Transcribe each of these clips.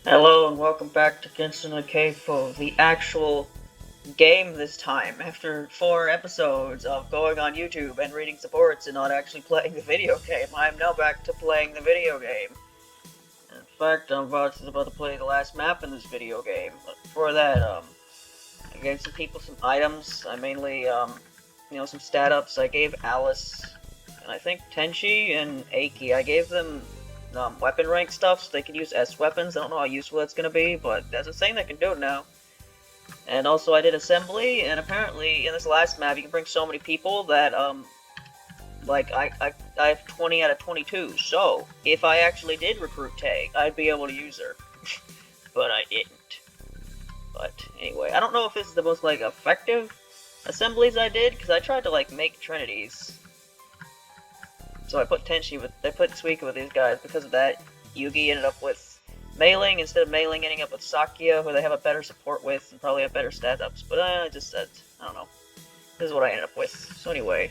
Hello and welcome back to Gensou and Keifu, the actual game this time, after 4 episodes of going on YouTube and reading supports and not actually playing the video game. I am now back to playing the video game. In fact, I'm about to play the last map in this video game, but before that, I gave some people some items. I mainly, some stat ups. I gave Alice, and I think Tenchi and Aiki, I gave them weapon rank stuff so they can use S weapons. I don't know how useful that's gonna be, but there's a thing that can do it now. And also I did assembly, and apparently in this last map you can bring so many people that I have 20 out of 22. So if I actually did recruit Tay, I'd be able to use her, but I didn't. But anyway, I don't know if this is the most effective assemblies I did, because I tried to make trinities. So I put Suika with these guys. Because of that, Yugi ended up with Mailing instead of Mailing, ending up with Sakia, who they have a better support with and probably have better stat ups. But I just said, I don't know. This is what I ended up with. So anyway,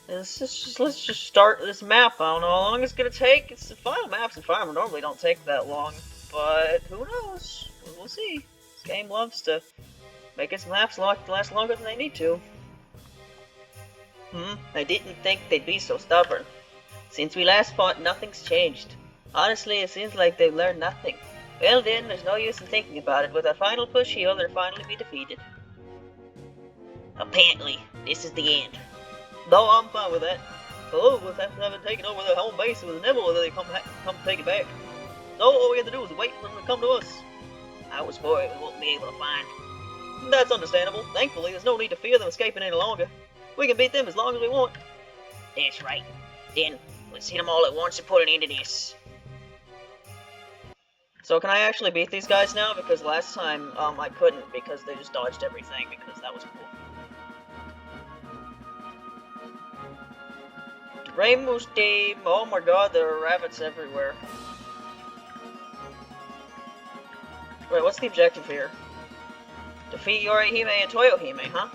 let's just start this map. I don't know how long it's gonna take. It's the final maps in Fire normally don't take that long, but who knows? We'll see. This game loves to make its maps last longer than they need to. I didn't think they'd be so stubborn. Since we last fought, nothing's changed. Honestly, it seems like they've learned nothing. Well then, there's no use in thinking about it. With a final push heal, they'll finally be defeated. Apparently, this is the end. No, I'm fine with that. Hello, with having taken over their home base, it was inevitable that they come take it back. So all we had to do was wait for them to come to us. I was worried we won't be able to find. That's understandable. Thankfully, there's no need to fear them escaping any longer. We can beat them as long as we want. That's right. Then, let's hit them all at once and put an end to this. So can I actually beat these guys now? Because last time, I couldn't because they just dodged everything because that was cool. Rainbow's team! Oh my god, there are rabbits everywhere. Wait, what's the objective here? Defeat Yorihime and Toyohime, huh?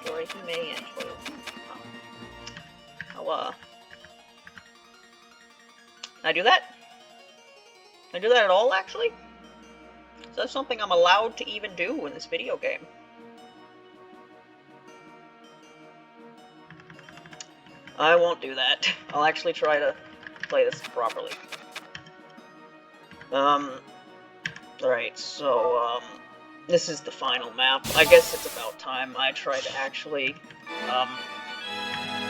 Yorihime and Toyohime. How, can I do that? Can I do that at all, actually? Is that something I'm allowed to even do in this video game? I won't do that. I'll actually try to play this properly. Alright, so, this is the final map. I guess it's about time I try to actually,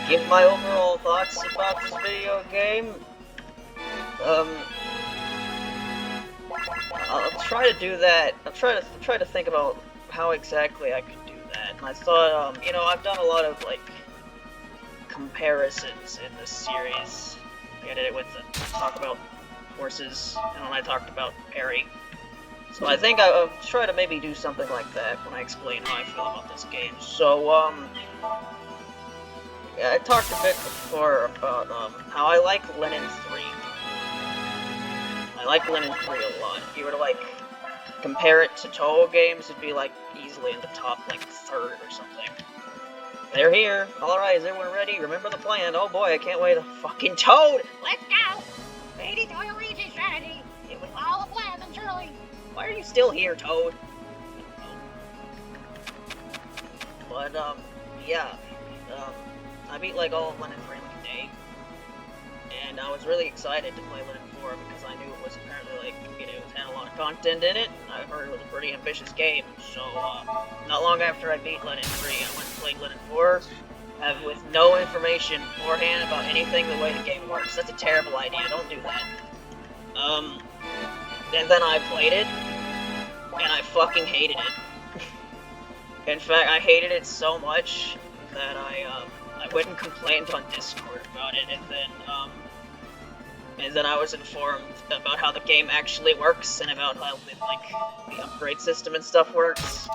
give my overall thoughts about this video game. I'll try to do that. I'll try to think about how exactly I could do that. And I thought, I've done a lot of, comparisons in this series. I did it with talk about horses, and when I talked about Perry. So I think I'll try to maybe do something like that when I explain how I feel about this game. So, yeah, I talked a bit before about, how I like Lenin 3. I like Lenin 3 a lot. If you were to, compare it to Toho games, it'd be, easily in the top, third or something. They're here. Alright, is everyone ready? Remember the plan. Oh boy, I can't wait. Fucking Toad! Let's go! Ready to your region strategy. It was all a plan, surely. Why are you still here, Toad? But, yeah. I beat, all of Lenin 3 in a day. And I was really excited to play Lenin 4 because I knew it was apparently, it had a lot of content in it. I heard it was a pretty ambitious game. So, not long after I beat Lenin 3, I went and played Lenin 4, with no information beforehand about anything the way the game works. That's a terrible idea. Don't do that. And then I played it, and I fucking hated it. In fact, I hated it so much that I went and complained on Discord about it, and then I was informed about how the game actually works, and about how the upgrade system and stuff works.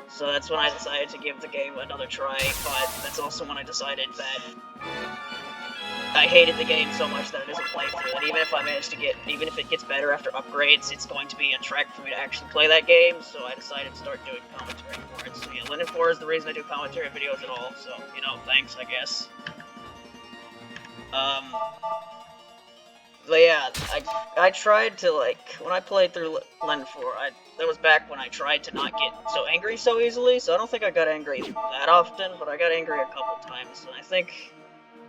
So that's when I decided to give the game another try, but that's also when I decided that I hated the game so much that it isn't playthrough, that even if it gets better after upgrades, it's going to be a trek for me to actually play that game, so I decided to start doing commentary for it. So yeah, Lenin 4 is the reason I do commentary videos at all, so, thanks, I guess. But yeah, I tried to, like, when I played through Len 4, that was back when I tried to not get so angry so easily, so I don't think I got angry that often, but I got angry a couple times, and I think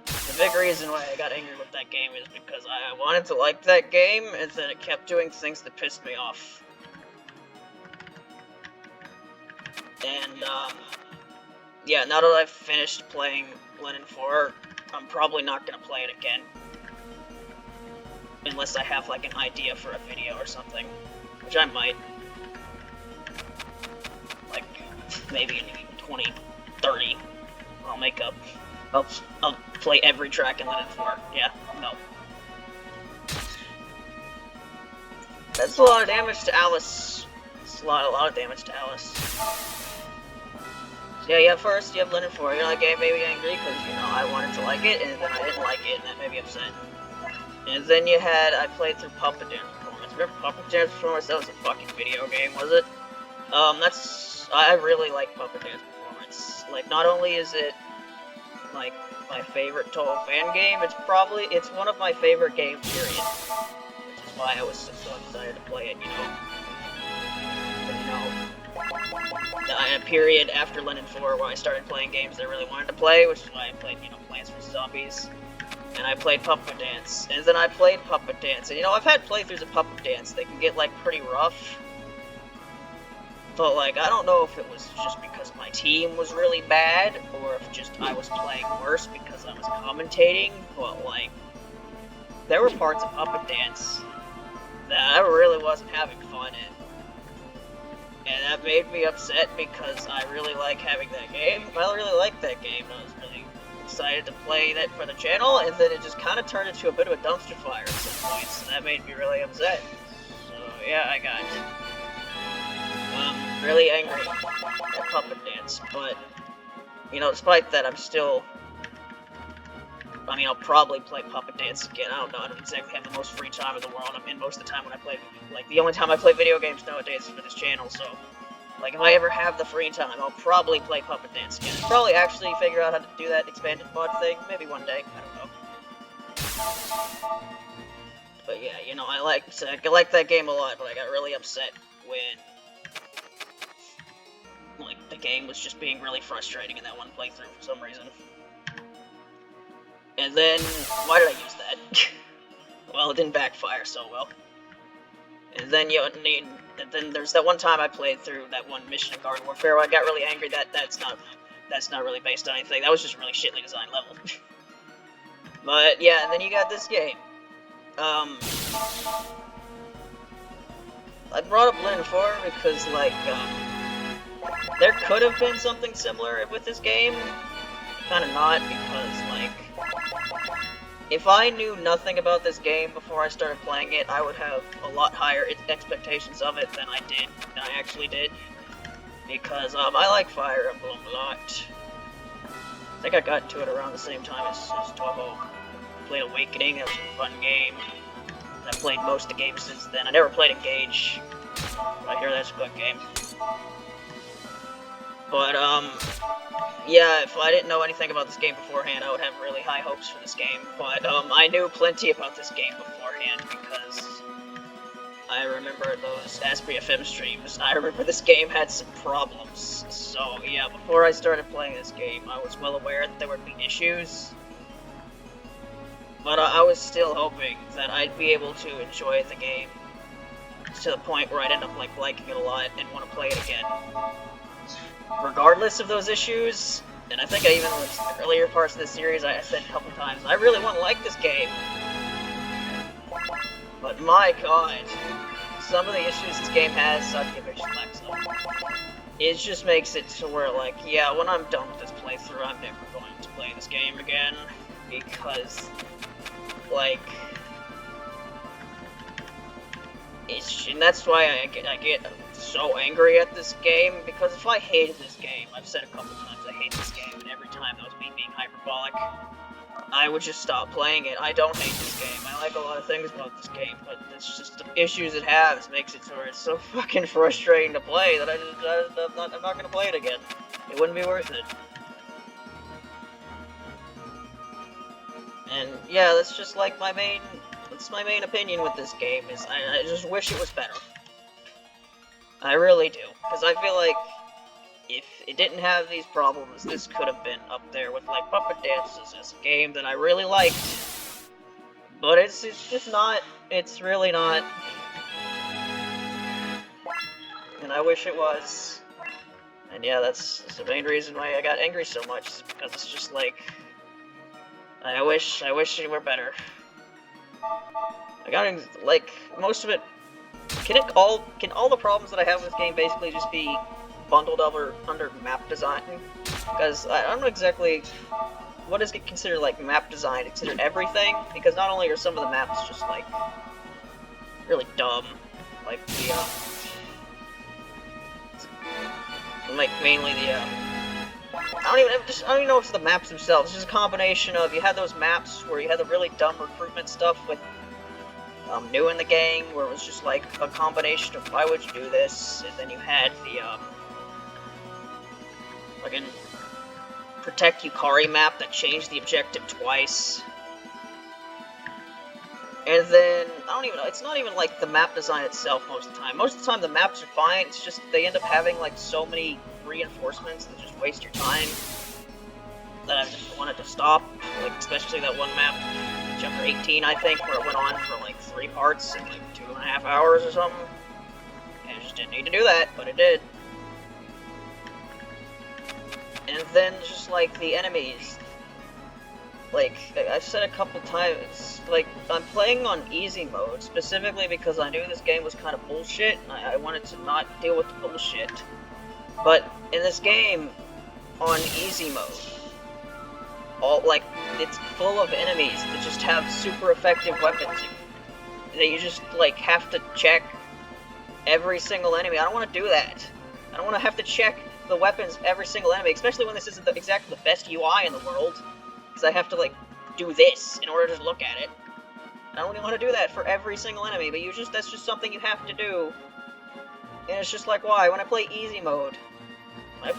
the big reason why I got angry with that game is because I wanted to like that game, and then it kept doing things that pissed me off. And, yeah, now that I've finished playing Len 4, I'm probably not gonna play it again. Unless I have, like, an idea for a video or something. Which I might. Like, maybe in 2030, I'll make up. I'll play every track in Len 4. Yeah, no. That's a lot of damage to Alice. It's a lot of damage to Alice. So yeah, first you have Len 4. You know, that game made me angry because, you know, I wanted to like it, and then I didn't like it, and that made me upset. And then I played through Puppet Dance Performance. Remember Puppet Dance Performance? That was a fucking video game, was it? I really like Puppet Dance Performance. Like, not only is it, like, my favorite total fan game, it's one of my favorite games, period. Which is why I was so excited to play it, you know? But, you know, in a period after Len 4 where I started playing games that I really wanted to play, which is why I played, you know, Plants vs. Zombies. And I played Puppet Dance, and then I played Puppet Dance, and you know, I've had playthroughs of Puppet Dance, they can get, like, pretty rough, but, like, I don't know if it was just because my team was really bad, or if just I was playing worse because I was commentating, but, like, there were parts of Puppet Dance that I really wasn't having fun in, and that made me upset because I really like having that game. I really liked that game, and I was really excited to play that for the channel, and then it just kind of turned into a bit of a dumpster fire at some points, and that made me really upset. So yeah, I got really angry at Puppet Dance, but, you know, despite that, I'll probably play Puppet Dance again. I don't exactly have the most free time in the world. I mean, most of the time when I play, like, the only time I play video games nowadays is for this channel, so, like, if I ever have the free time, I'll probably play Puppet Dance again. I'll probably actually figure out how to do that expanded mod thing, maybe one day, I don't know. But yeah, you know, I like that game a lot, but I got really upset when, like, the game was just being really frustrating in that one playthrough for some reason. And then, why did I use that? Well, it didn't backfire so well. And then and then there's that one time I played through that one mission in Garden Warfare where I got really angry that that's not really based on anything. That was just a really shittily designed level. But yeah, and then you got this game. I brought up Len 4 because, like, there could have been something similar with this game. Kind of not, because, like, if I knew nothing about this game before I started playing it, I would have a lot higher expectations of it than I actually did. Because, I like Fire Emblem a lot. I think I got into it around the same time as Toho. I played Awakening, that was a fun game. I played most of the games since then. I never played Engage, but I hear that's a good game. But, yeah, if I didn't know anything about this game beforehand, I would have really high hopes for this game. But, I knew plenty about this game beforehand because I remember those Aspie FM streams. I remember this game had some problems. So, yeah, before I started playing this game, I was well aware that there would be issues. But I was still hoping that I'd be able to enjoy the game to the point where I'd end up, like, liking it a lot and want to play it again. Regardless of those issues, and I think I even was in the earlier parts of the series, I said a couple times, I really want to like this game. But my god, some of the issues this game has, such eviction lacks though. It just makes it to where, like, yeah, when I'm done with this playthrough, I'm never going to play this game again, because, like, and that's why I get so angry at this game, because if I hated this game, I've said a couple times I hate this game, and every time that was me being hyperbolic, I would just stop playing it. I don't hate this game. I like a lot of things about this game, but it's just the issues it has makes it to where it's so fucking frustrating to play that I'm not gonna play it again. It wouldn't be worth it. And yeah, that's just like my main That's my main opinion with this game, is I just wish it was better. I really do. Because I feel like if it didn't have these problems, this could have been up there with, like, Puppet Dances as a game that I really liked. But it's just not. It's really not. And I wish it was. And yeah, that's the main reason why I got angry so much, is because it's just like, I wish it were better. I got, like, most of it. Can all the problems that I have with this game basically just be bundled under map design? Because I don't know exactly what is considered like map design. Considered everything, because not only are some of the maps just like really dumb, like the like mainly the I don't even know if it's the maps themselves. It's just a combination of, you had those maps where you had the really dumb recruitment stuff with new in the game, where it was just like a combination of why would you do this, and then you had the fucking Protect Yukari map that changed the objective twice. And then, I don't even know, it's not even like the map design itself most of the time. Most of the time the maps are fine, it's just they end up having like so many reinforcements that just waste your time that I just wanted to stop. Like, especially that one map, chapter 18, I think, where it went on for like 3 parts in like 2.5 hours or something. And it just didn't need to do that, but it did. And then just like the enemies. Like, I've said a couple times, like, I'm playing on easy mode, specifically because I knew this game was kind of bullshit, and I wanted to not deal with the bullshit. But in this game, on easy mode, it's full of enemies that just have super effective weapons that you just, like, have to check every single enemy. I don't want to do that. I don't want to have to check the weapons of every single enemy, especially when this isn't exactly the best UI in the world. Because I have to, like, do this in order to look at it. I don't really want to do that for every single enemy, but that's just something you have to do. And it's just like, why? When I play easy mode in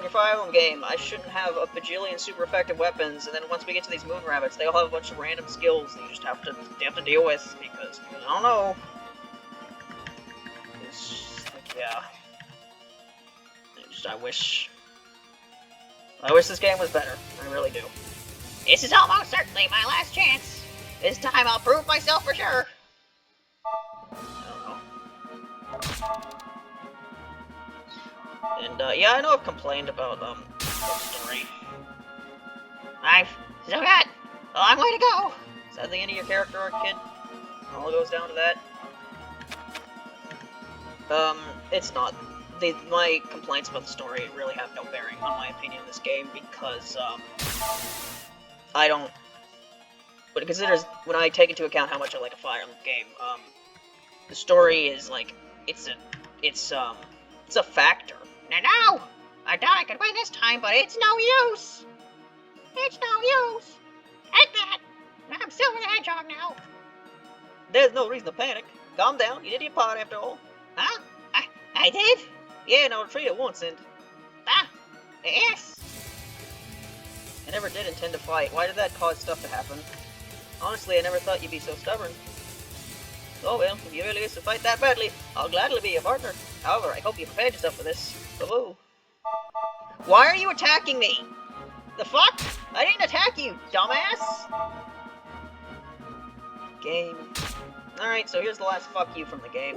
your Fire Emblem game, I shouldn't have a bajillion super effective weapons, and then once we get to these moon rabbits, they all have a bunch of random skills that you just have to deal with, because, I don't know. It's just, like, yeah. I wish this game was better. I really do. This is almost certainly my last chance. This time I'll prove myself for sure. I don't know. And, yeah, I know I've complained about, the story. I've still got a long way to go. Is that the end of your character arc, kid? All goes down to that? It's not. My complaints about the story really have no bearing on my opinion of this game, because, I don't... But when I take into account how much I like a Fire Emblem game, the story is, like, it's a factor. No! I thought I could win this time, but it's no use! It's no use! Take that! I'm Silver the Hedgehog now! There's no reason to panic. Calm down, you did your part after all. Huh? I did? Yeah, no, retreat at once, and... Yes! I never did intend to fight. Why did that cause stuff to happen? Honestly, I never thought you'd be so stubborn. Oh well, if you really wish to fight that badly, I'll gladly be your partner. However, I hope you prepared yourself for this. Woohoo. Why are you attacking me? The fuck? I didn't attack you, dumbass! Game. Alright, so here's the last fuck you from the game.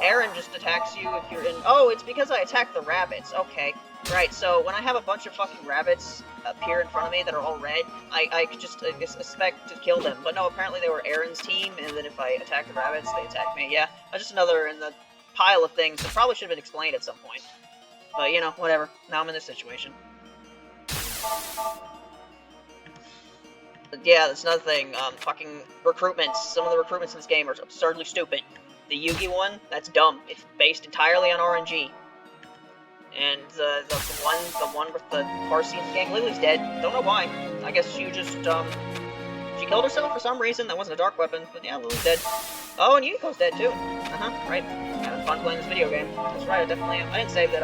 Aaron just attacks you if you're in... Oh, it's because I attacked the rabbits. Okay. Right, so when I have a bunch of fucking rabbits appear in front of me that are all red, I could just expect to kill them. But no, apparently they were Aaron's team, and then if I attack the rabbits, they attack me. Yeah, just another in the pile of things that probably should have been explained at some point. But, you know, whatever. Now I'm in this situation. But yeah, that's another thing. Fucking recruitments. Some of the recruitments in this game are absurdly stupid. The Yugi one, that's dumb. It's based entirely on RNG. And the one with the Parsi in the game, Lily's dead. Don't know why. I guess she just, she killed herself for some reason. That wasn't a dark weapon, but yeah, Lily's dead. Oh, and Yukiko's dead too. Right. Having fun playing this video game. That's right, I definitely am. I didn't save that,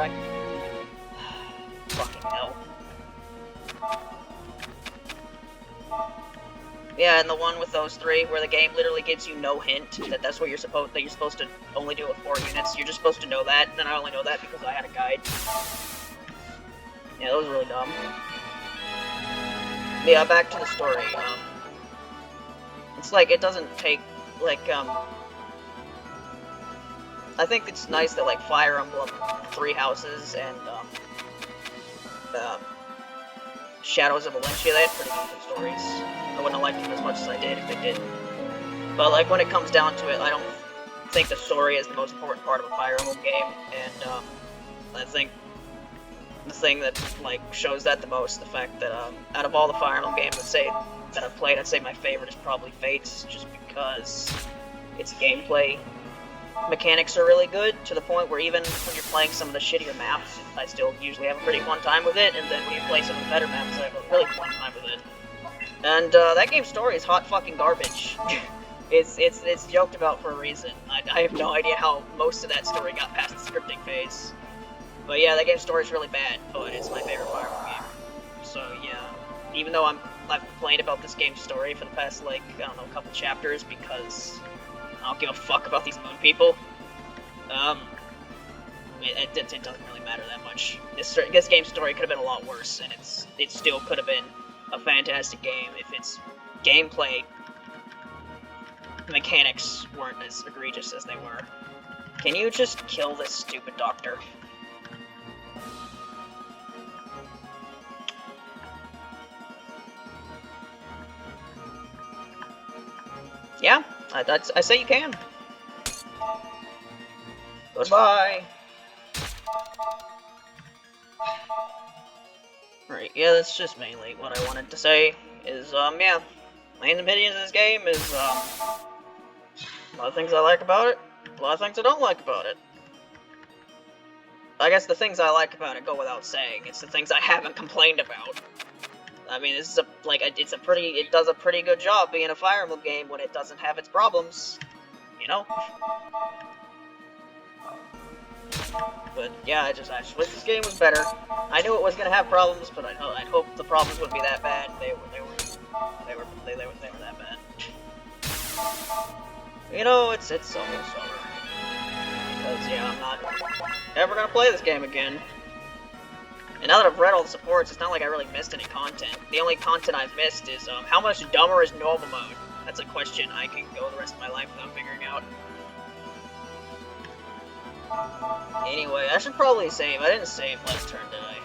Fucking hell. Yeah, and the one with those three, where the game literally gives you no hint that that's what you're supposed to only do with 4 units. You're just supposed to know that, and I only know that because I had a guide. Yeah, that was really dumb. Yeah, back to the story. It's like it doesn't take like I think it's nice that like Fire Emblem, Three Houses, and Shadows of Valencia, they had pretty good stories. I wouldn't have liked them as much as I did if they didn't. But like when it comes down to it, I don't think the story is the most important part of a Fire Emblem game, and I think the thing that like shows that the most, the fact that out of all the Fire Emblem games that I've played, I'd say my favorite is probably Fates, just because its gameplay mechanics are really good, to the point where even when you're playing some of the shittier maps, I still usually have a pretty fun time with it, and then when you play some of the better maps, I have a really fun time with it. And that game's story is hot fucking garbage. It's joked about for a reason. I have no idea how most of that story got past the scripting phase. But yeah, that game's story is really bad, but it's my favorite Fire Emblem game. So yeah, even though I've complained about this game's story for the past, like, I don't know, a couple chapters, because I don't give a fuck about these moon people. It doesn't really matter that much. This game's story could have been a lot worse, and it still could have been a fantastic game if its gameplay mechanics weren't as egregious as they were. Can you just kill this stupid doctor? Yeah, I say you can. Goodbye. Right, yeah, that's just mainly what I wanted to say, is, yeah, main opinions of this game is, a lot of things I like about it, a lot of things I don't like about it. I guess the things I like about it go without saying, it's the things I haven't complained about. I mean, this is it does a pretty good job being a Fire Emblem game when it doesn't have its problems, you know? But yeah, I just wish this game was better. I knew it was gonna have problems, but I'd hoped the problems wouldn't be that bad. They were that bad. You know, it's almost over. Because yeah, I'm not ever gonna play this game again. And now that I've read all the supports, it's not like I really missed any content. The only content I've missed is how much dumber is normal mode? That's a question I can go the rest of my life without figuring out. Anyway, I should probably save. I didn't save last turn, did I?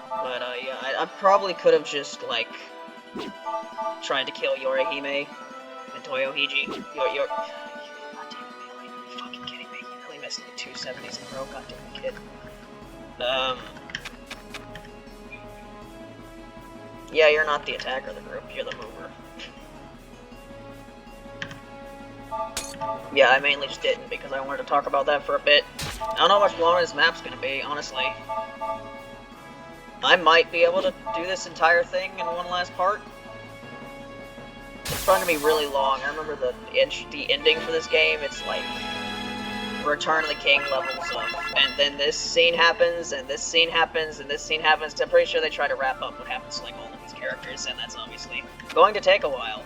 But, yeah, I probably could have just, like, tried to kill Yorihime and Toyohiji. God damn it, Melee. Are you fucking kidding me? You really missed like 2 70s in a row, goddamn kid. Yeah, you're not the attacker of the group, you're the mover. Yeah, I mainly just didn't because I wanted to talk about that for a bit. I don't know how much longer this map's gonna be, honestly. I might be able to do this entire thing in one last part. It's probably gonna be really long. I remember the ending for this game, it's like Return of the King levels of, and then this scene happens, and this scene happens, and this scene happens. I'm pretty sure they try to wrap up what happens to like all of these characters, and that's obviously going to take a while.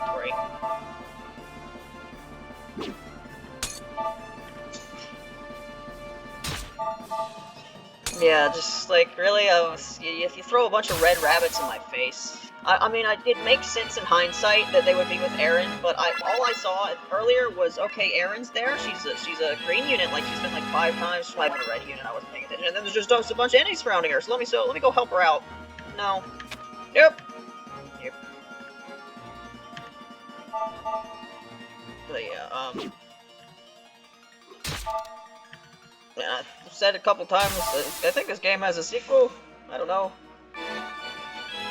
Inventory. Yeah, just like really, if you throw a bunch of red rabbits in my face. I mean, it makes sense in hindsight that they would be with Aaron, but all I saw earlier was, okay, Aaron's there, she's a green unit, like she's been like 5 times, she might have been a red unit, I wasn't paying attention, and then there's just a bunch of enemies surrounding her, so let me go help her out. No. Yep. But yeah, yeah, I've said a couple times, I think this game has a sequel, I don't know.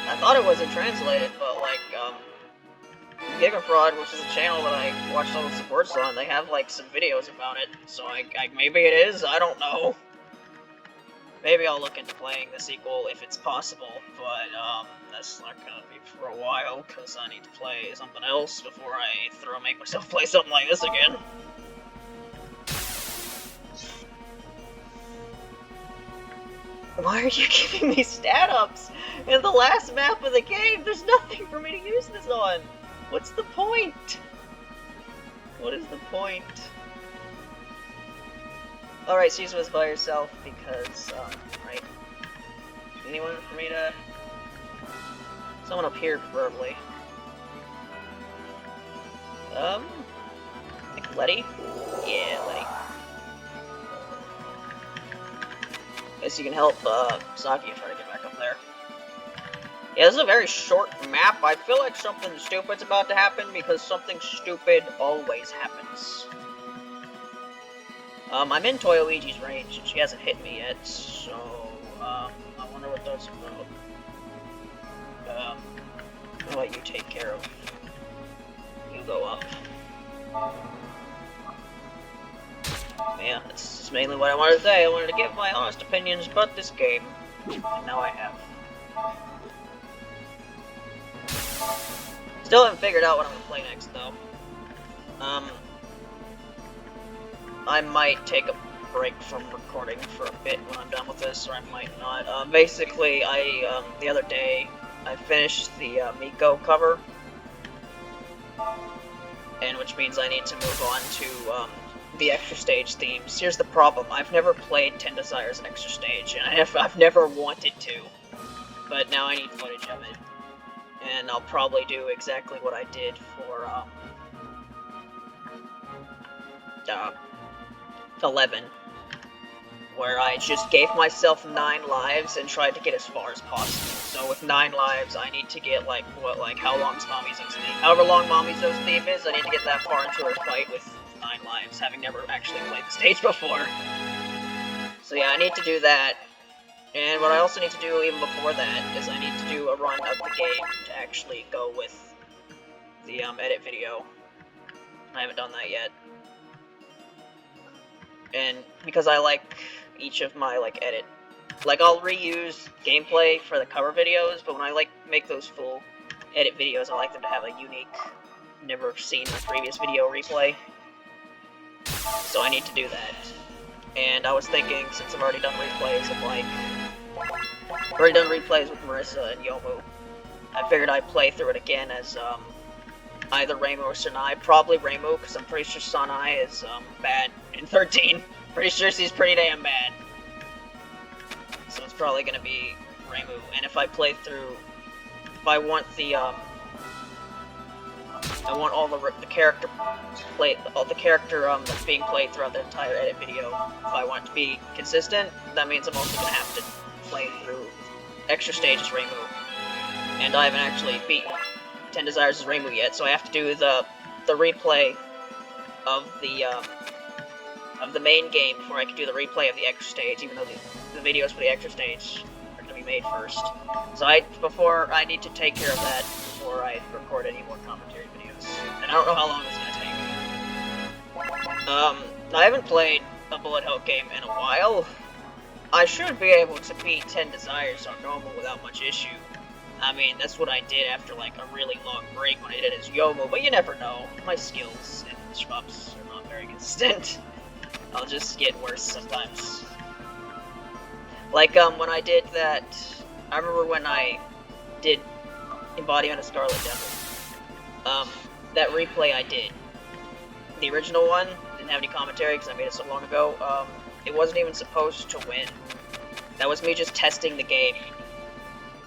I thought it wasn't translated, but like, Gigafraud, which is a channel that I watched all the supports on, they have like some videos about it, so maybe it is, I don't know. Maybe I'll look into playing the sequel if it's possible, but that's not gonna be for a while, because I need to play something else before I make myself play something like this again. Why are you giving me stat ups? In the last map of the game, there's nothing for me to use this on! What's the point? What is the point? Alright, so use by yourself because, right. Anyone for me to... Someone up here, preferably. I think Letty? Yeah, Letty. Guess you can help, Saki try to get back up there. Yeah, this is a very short map. I feel like something stupid's about to happen because something stupid always happens. I'm in Toyoichi's range and she hasn't hit me yet, so, I wonder what that's about. I'll let you take care of. You go up. Yeah, that's mainly what I wanted to say. I wanted to give my honest opinions about this game. And now I have. Still haven't figured out what I'm gonna play next, though. I might take a break from recording for a bit when I'm done with this, or I might not. Basically, the other day, I finished the Miko cover, and which means I need to move on to the extra stage themes. Here's the problem: I've never played Ten Desires extra stage, and I've never wanted to, but now I need footage of it, and I'll probably do exactly what I did for 11. Where I just gave myself 9 lives and tried to get as far as possible. So with 9 lives, I need to get, like, how long's Mamizo's theme? However long Mamizo's theme is, I need to get that far into her fight with 9 lives, having never actually played the stage before. So yeah, I need to do that. And what I also need to do even before that is I need to do a run of the game to actually go with the edit video. I haven't done that yet. And because I like each of my, edit. I'll reuse gameplay for the cover videos, but when I, make those full edit videos, I like them to have a unique, never seen in a previous video replay. So I need to do that. And I was thinking, since I've already done replays of, with Marissa and Yomu, I figured I'd play through it again as, either Reimu or Sanai. Probably Reimu, because I'm pretty sure Sanai is, bad in 13. Pretty sure she's pretty damn bad. So it's probably gonna be Reimu. And if I play through... If I want the, I want all the character that's being played throughout the entire edit video. If I want it to be consistent, that means I'm also gonna have to play through extra stages Reimu. And I haven't actually beaten 10 Desires as Reimu yet, so I have to do the replay of the main game before I can do the replay of the extra stage, even though the videos for the extra stage are going to be made first. So I need to take care of that before I record any more commentary videos. And I don't know how long it's going to take. I haven't played a bullet hell game in a while. I should be able to beat 10 Desires on normal without much issue. I mean, that's what I did after, a really long break when I did it as Yomu, but you never know. My skills and shmups are not very consistent. I'll just get worse sometimes. When I did that... I remember when I did Embodiment of Scarlet Devil. That replay I did. The original one didn't have any commentary because I made it so long ago. It wasn't even supposed to win. That was me just testing the game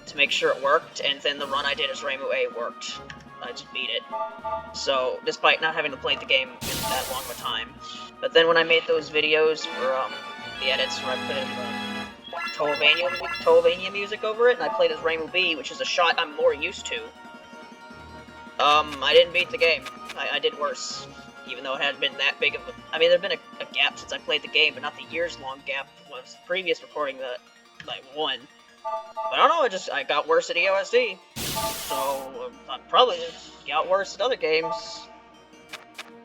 to make sure it worked, and then the run I did as Reimu A worked. I just beat it. So, despite not having to play the game in that long of a time. But then when I made those videos for the edits where I put in Tollvania music over it, and I played as Reimu B, which is a shot I'm more used to, I didn't beat the game. I did worse. Even though it hadn't been that big of a... I mean, there had been a gap since I played the game, but not the years-long gap that was the previous recording that I won. But I don't know, I got worse at EOSD. So, I probably just got worse at other games.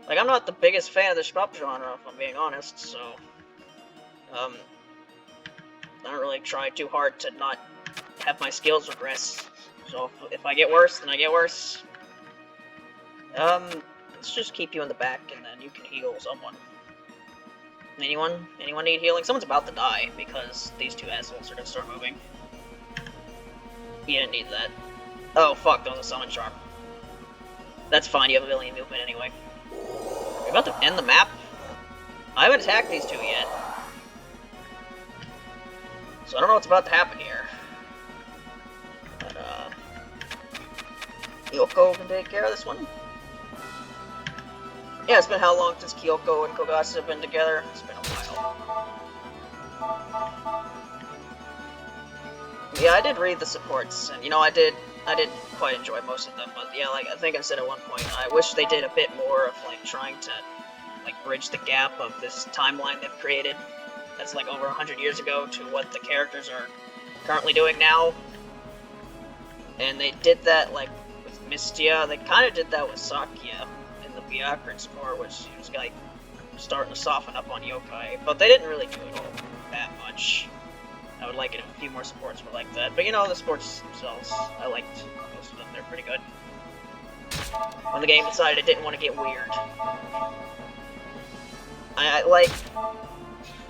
I'm not the biggest fan of the shmup genre, if I'm being honest, so... I don't really try too hard to not have my skills regress. So, if I get worse, then I get worse. Let's just keep you in the back, and then you can heal someone. Anyone? Anyone need healing? Someone's about to die because these two assholes are gonna start moving. You didn't need that. Oh fuck, that was a summon charm. That's fine, you have a million movement anyway. Are we about to end the map? I haven't attacked these two yet. So I don't know what's about to happen here. But, Kyoko can take care of this one. Yeah, it's been how long since Kyoko and Kogatsu have been together? It's been a while. Yeah, I did read the supports, and you know, I did quite enjoy most of them, but yeah, like, I think I said at one point, I wish they did a bit more of, like, trying to, like, bridge the gap of this timeline they've created that's, like, over 100 years ago to what the characters are currently doing now. And they did that, like, with Mystia, they kind of did that with Sakia in the Byakuran support, which was, like, starting to soften up on yokai, but they didn't really do it all that much. I would like it if a few more supports were like that. But you know, the supports themselves, I liked most of them. They're pretty good. When the game decided it didn't want to get weird. I like,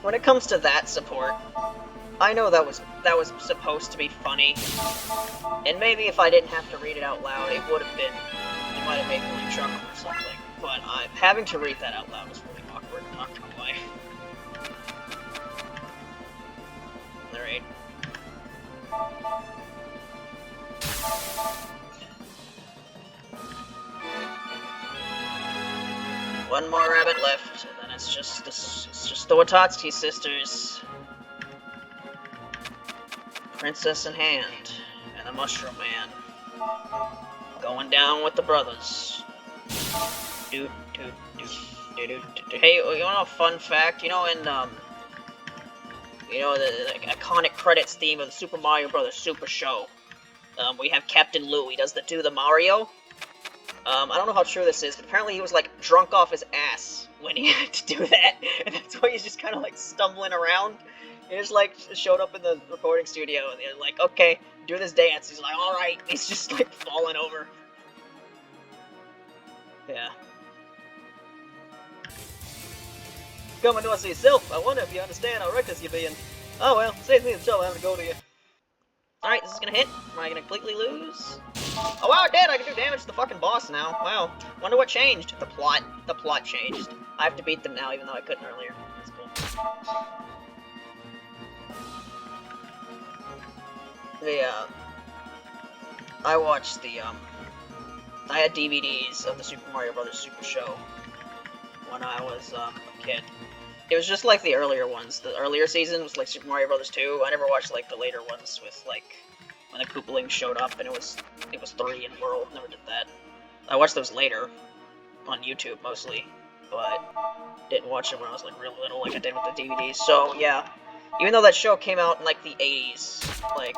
when it comes to that support, I know that was supposed to be funny. And maybe if I didn't have to read it out loud, it would have been, it might have made me like chuckle or something. But having to read that out loud was really awkward, I'm not gonna lie. Alright. One more rabbit left, and then it's just the Watatsuki sisters. Princess in hand, and the Mushroom Man. Going down with the brothers. Hey, you know a fun fact? You know in you know, the iconic credits theme of the Super Mario Bros. Super Show. We have Captain Lou. He does do the Mario. I don't know how true this is, but apparently he was, like, drunk off his ass when he had to do that. And that's why he's just kind of, like, stumbling around. He just, like, showed up in the recording studio, and they're like, okay, do this dance. He's like, alright. He's just, like, falling over. Yeah. Coming to us yourself. I wonder if you understand how reckless you're being. Oh well, saves me the trouble having to go to you. Alright, this is gonna hit. Am I gonna completely lose? Oh wow, it did! I can do damage to the fucking boss now. Wow. Wonder what changed. The plot. The plot changed. I have to beat them now, even though I couldn't earlier. That's cool. I watched the, I had DVDs of the Super Mario Bros. Super Show when I was, a kid. It was just like the earlier ones. The earlier season was like Super Mario Bros. 2. I never watched like the later ones with like when the Koopalings showed up and it was 3 in world. Never did that. I watched those later on YouTube mostly, but didn't watch them when I was like real little like I did with the DVDs. So yeah, even though that show came out in like the 80s, like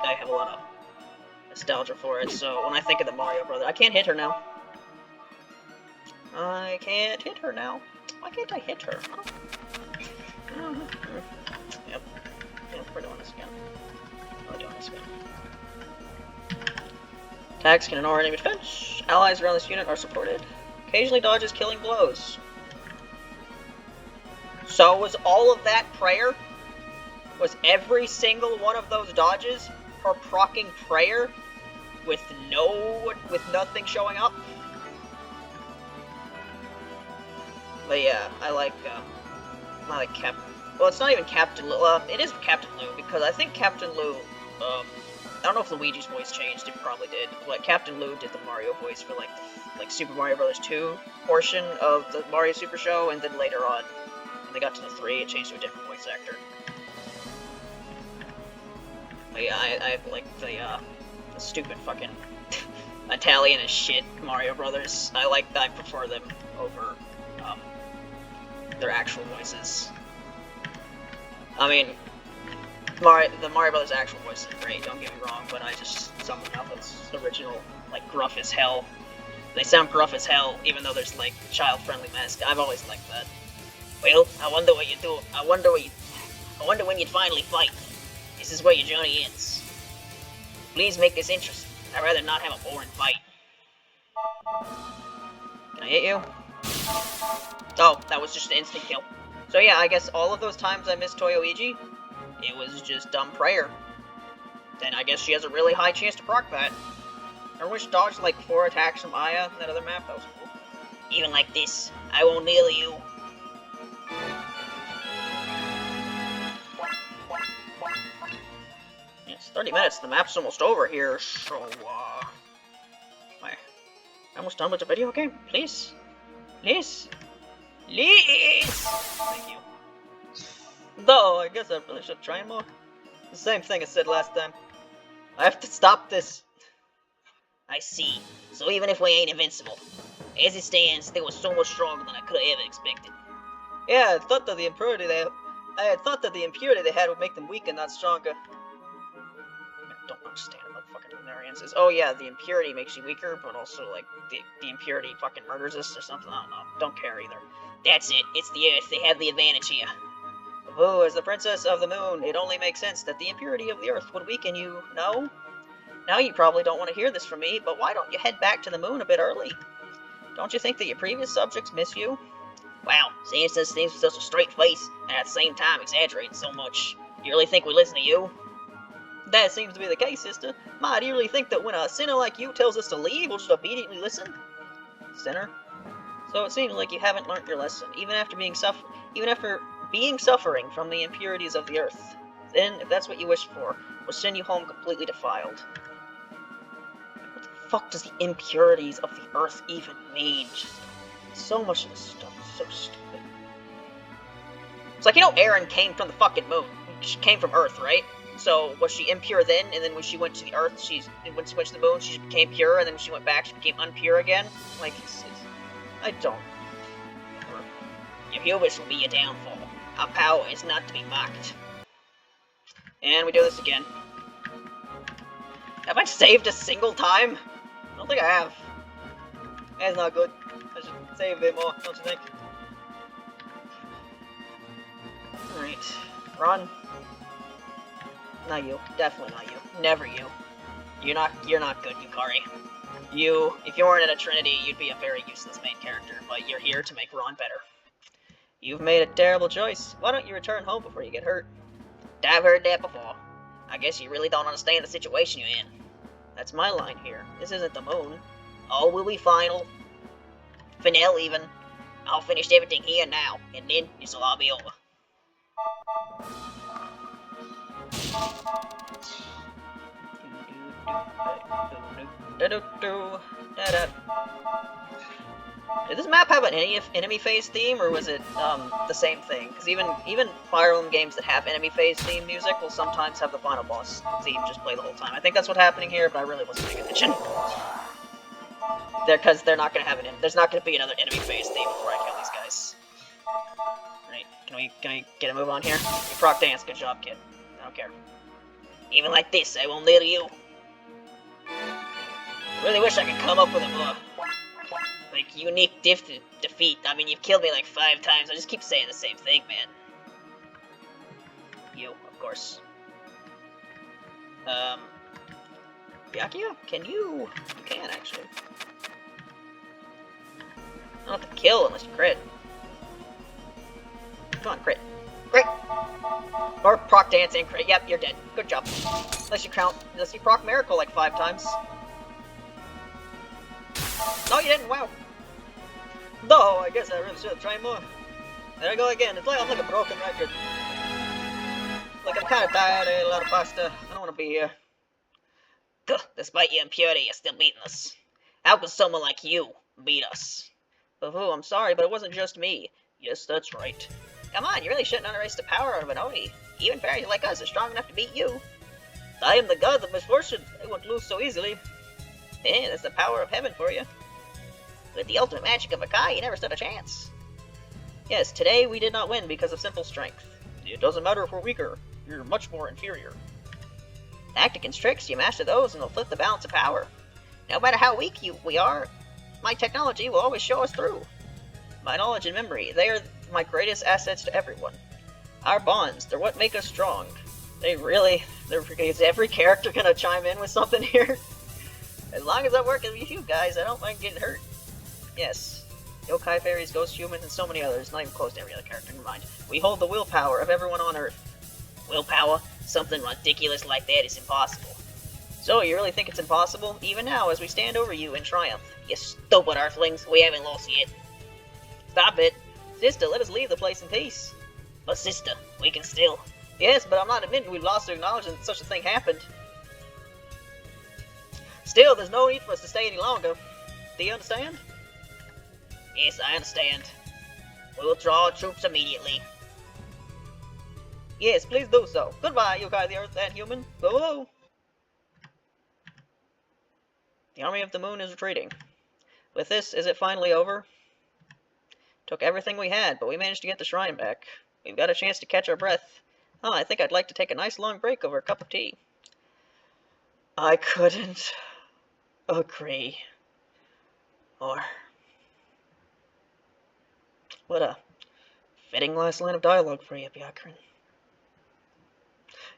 I have a lot of nostalgia for it. So when I think of the Mario Brothers, I can't hit her now. I can't hit her now. Why can't I hit her? Oh. Yep. We're doing this again. We're doing this again. Attacks can ignore enemy defense. Allies around this unit are supported. Occasionally dodges killing blows. So was all of that prayer? Was every single one of those dodges her proccing prayer with nothing showing up? But yeah, I like Cap. Well, it's not even Captain Lou. It is Captain Lou because I think Captain Lou. I don't know if Luigi's voice changed. It probably did. But Captain Lou did the Mario voice for like Super Mario Bros. 2 portion of the Mario Super Show, and then later on, when they got to the 3, it changed to a different voice actor. But yeah, I like the stupid fucking Italian as shit Mario Brothers. I prefer them over their actual voices. I mean, the Mario Brothers actual voice is great, don't get me wrong, but something about those original, like, gruff as hell. They sound gruff as hell, even though there's, like, child-friendly masks. I've always liked that. Well, I wonder what you do. I wonder when you'd finally fight. This is where your journey ends. Please make this interesting. I'd rather not have a boring fight. Can I hit you? Oh, that was just an instant kill. So yeah, I guess all of those times I missed Toyoiji, it was just dumb prayer. Then I guess she has a really high chance to proc that. I wish dodged like 4 attacks from Aya in that other map, that was cool. Even like this, I won't nail you. It's 30 minutes, the map's almost over here, so, I'm almost done with the video game, please. Please. Please! Thank you. Though, I guess I really should try more. The same thing I said last time. I have to stop this. I see. So even if we ain't invincible, as it stands, they were so much stronger than I could have ever expected. Yeah, I had thought that the impurity they had would make them weaker, not stronger. I don't understand about fucking Lunarians. Oh yeah, the impurity makes you weaker, but also like the impurity fucking murders us or something. I don't know. Don't care either. That's it. It's the Earth. They have the advantage here. Oh, as the princess of the moon, it only makes sense that the impurity of the earth would weaken you, no? Now you probably don't want to hear this from me, but why don't you head back to the moon a bit early? Don't you think that your previous subjects miss you? Wow, saying such things with such a straight face, and at the same time exaggerating so much. You really think we listen to you? That seems to be the case, sister. Ma, do you really think that when a sinner like you tells us to leave, we'll just obediently listen? Sinner? So it seems like you haven't learnt your lesson, even after being suffering from the impurities of the earth. Then, if that's what you wish for, we'll send you home completely defiled. What the fuck does the impurities of the earth even mean? Just so much of this stuff is so stupid. It's like, you know, Erin came from the fucking moon. She came from Earth, right? So, was she impure then, and then when she went to the Earth, when she went to the moon, she became pure, and then when she went back, she became unpure again? Like, I don't. Your hubris will be your downfall. Our power is not to be mocked. And we do this again. Have I saved a single time? I don't think I have. That's not good. I should save a bit more, don't you think? Alright. Run. Not you. Definitely not you. Never you. You're not good, Yukari. If you weren't in a Trinity, you'd be a very useless main character, but you're here to make Ron better. You've made a terrible choice. Why don't you return home before you get hurt? I've heard that before. I guess you really don't understand the situation you're in. That's my line here. This isn't the moon. All will be final. Finale, even. I'll finish everything here now, and then this'll all be over. Did this map have an enemy phase theme, or was it the same thing? Because even Fire Emblem games that have enemy phase theme music will sometimes have the final boss theme just play the whole time. I think that's what's happening here, but I really wasn't paying attention. Because they're not gonna have there's not gonna be another enemy phase theme before I kill these guys. Right? Can we get a move on here? You proc dance, good job, kid. I don't care. Even like this, I won't nail you. Really wish I could come up with a more unique defeat. I mean, you've killed me like 5 times. I just keep saying the same thing, man. You, of course. Byakuya? Can you? You can, actually. I don't have to kill unless you crit. Come on, crit. Crit! Or proc dance and crit. Yep, you're dead. Good job. Unless you proc Miracle like 5 times. No, you didn't. Wow. No, I guess I really should have tried more. There I go again. It's like I'm like a broken record. Like I'm kind of tired. I ate a lot of pasta. I don't want to be here. Despite your impurity, you're still beating us. How could someone like you beat us? Oh, I'm sorry, but it wasn't just me. Yes, that's right. Come on, you really shouldn't underestimate the power of an Oni. Even fairies like us are strong enough to beat you. I am the god of misfortune. I won't lose so easily. Hey, that's the power of heaven for you. With the ultimate magic of Akai, you never stood a chance. Yes, today we did not win because of simple strength. It doesn't matter if we're weaker. You're much more inferior. Tactic and tricks, you master those and they'll flip the balance of power. No matter how weak we are, my technology will always show us through. My knowledge and memory, they are my greatest assets to everyone. Our bonds, they're what make us strong. Is every character gonna chime in with something here? As long as I'm working with you guys, I don't mind getting hurt. Yes. yokai fairies, ghost humans, and so many others, not even close to every other character, never mind. We hold the willpower of everyone on Earth. Willpower? Something ridiculous like that is impossible. So, you really think it's impossible? Even now, as we stand over you in triumph. You stupid Earthlings, we haven't lost yet. Stop it. Sister, let us leave the place in peace. But sister, we can still... Yes, but I'm not admitting we've lost to acknowledge that such a thing happened. Still, there's no need for us to stay any longer. Do you understand? Yes, I understand. We will draw troops immediately. Yes, please do so. Goodbye, yokai the Earth and human. Go! The army of the moon is retreating. With this, is it finally over? Took everything we had, but we managed to get the shrine back. We've got a chance to catch our breath. Oh, I think I'd like to take a nice long break over a cup of tea. I couldn't agree more. What a fitting last line of dialogue for you, Byakuren.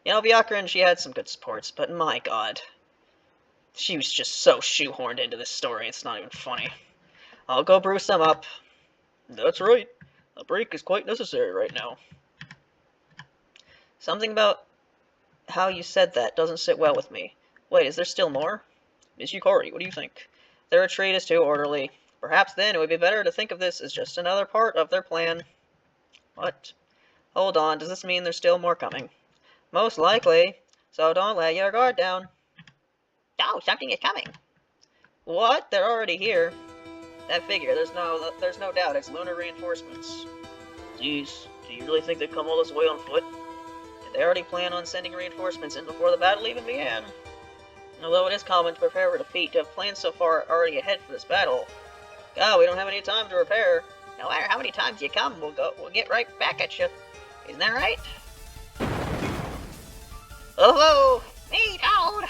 You know, Byakuren, she had some good supports, but my god. She was just so shoehorned into this story, it's not even funny. I'll go brew some up. That's right. A break is quite necessary right now. Something about how you said that doesn't sit well with me. Wait, is there still more? Miss Yukari, what do you think? Their retreat is too orderly. Perhaps then it would be better to think of this as just another part of their plan. What? Hold on, does this mean there's still more coming? Most likely. So don't let your guard down. Oh, something is coming. What? They're already here. That figure, there's no doubt it's lunar reinforcements. Jeez, do you really think they'd come all this way on foot? Did they already plan on sending reinforcements in before the battle even began? Although it is common to prepare for defeat, to have plans so far already ahead for this battle. God, we don't have any time to repair. No matter how many times you come, we'll get right back at you. Isn't that right? Oh, me, Toad!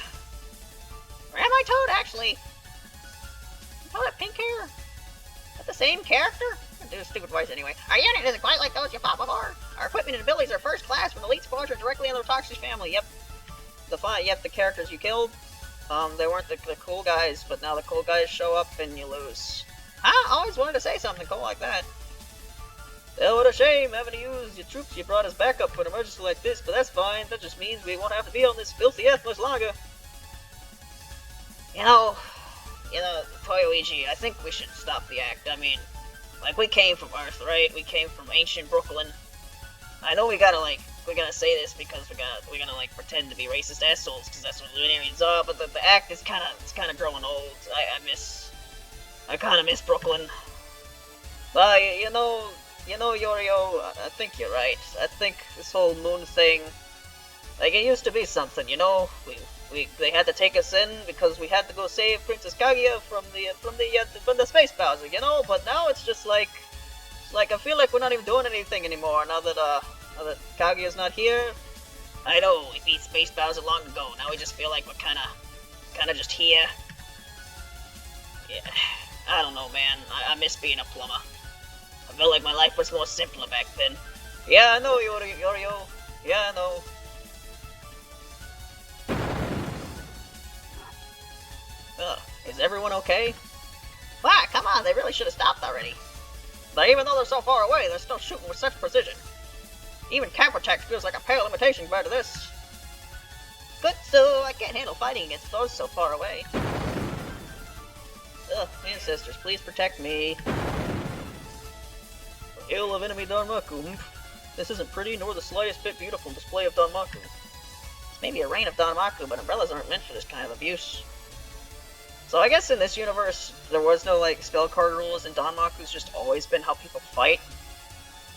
Or am I Toad, actually? Toad have pink hair? Is that the same character? I do a stupid voice anyway. Our unit isn't quite like those you fought before. Our equipment and abilities are first class from elite squadron directly under the Toxic family. Yep. The characters you killed, they weren't the cool guys, but now the cool guys show up and you lose. I always wanted to say something cool like that. Well, what a shame having to use your troops you brought us back up for an emergency like this, but that's fine. That just means we won't have to be on this filthy earth much longer. You know, Toyoichi, I think we should stop the act. I mean, like, we came from Earth, right? We came from ancient Brooklyn. I know we gotta say this because we're gonna like pretend to be racist assholes because that's what Lunarians are, but the act is kinda growing old. I kinda miss Brooklyn. But you know, Yorio, I think you're right. I think this whole moon thing, like, it used to be something, you know? They had to take us in because we had to go save Princess Kaguya from the space Bowser, you know? But now it's just like I feel like we're not even doing anything anymore now that Kaguya's not here. I know, we beat Space Bowser long ago. Now we just feel like we're kinda just here. Yeah, I don't know, man. I miss being a plumber. I felt like my life was more simpler back then. Yeah, I know, Yorio. Yeah, I know. Is everyone okay? Wow, come on, they really should have stopped already. But even though they're so far away, they're still shooting with such precision. Even counterattack feels like a pale imitation compared to this. Good, so I can't handle fighting against foes so far away. Ugh, ancestors, please protect me. The hail of enemy Danmaku. This isn't pretty, nor the slightest bit beautiful display of Danmaku. It's maybe a rain of Danmaku, but umbrellas aren't meant for this kind of abuse. So I guess in this universe, there was no, like, spell card rules, and Danmaku's just always been how people fight.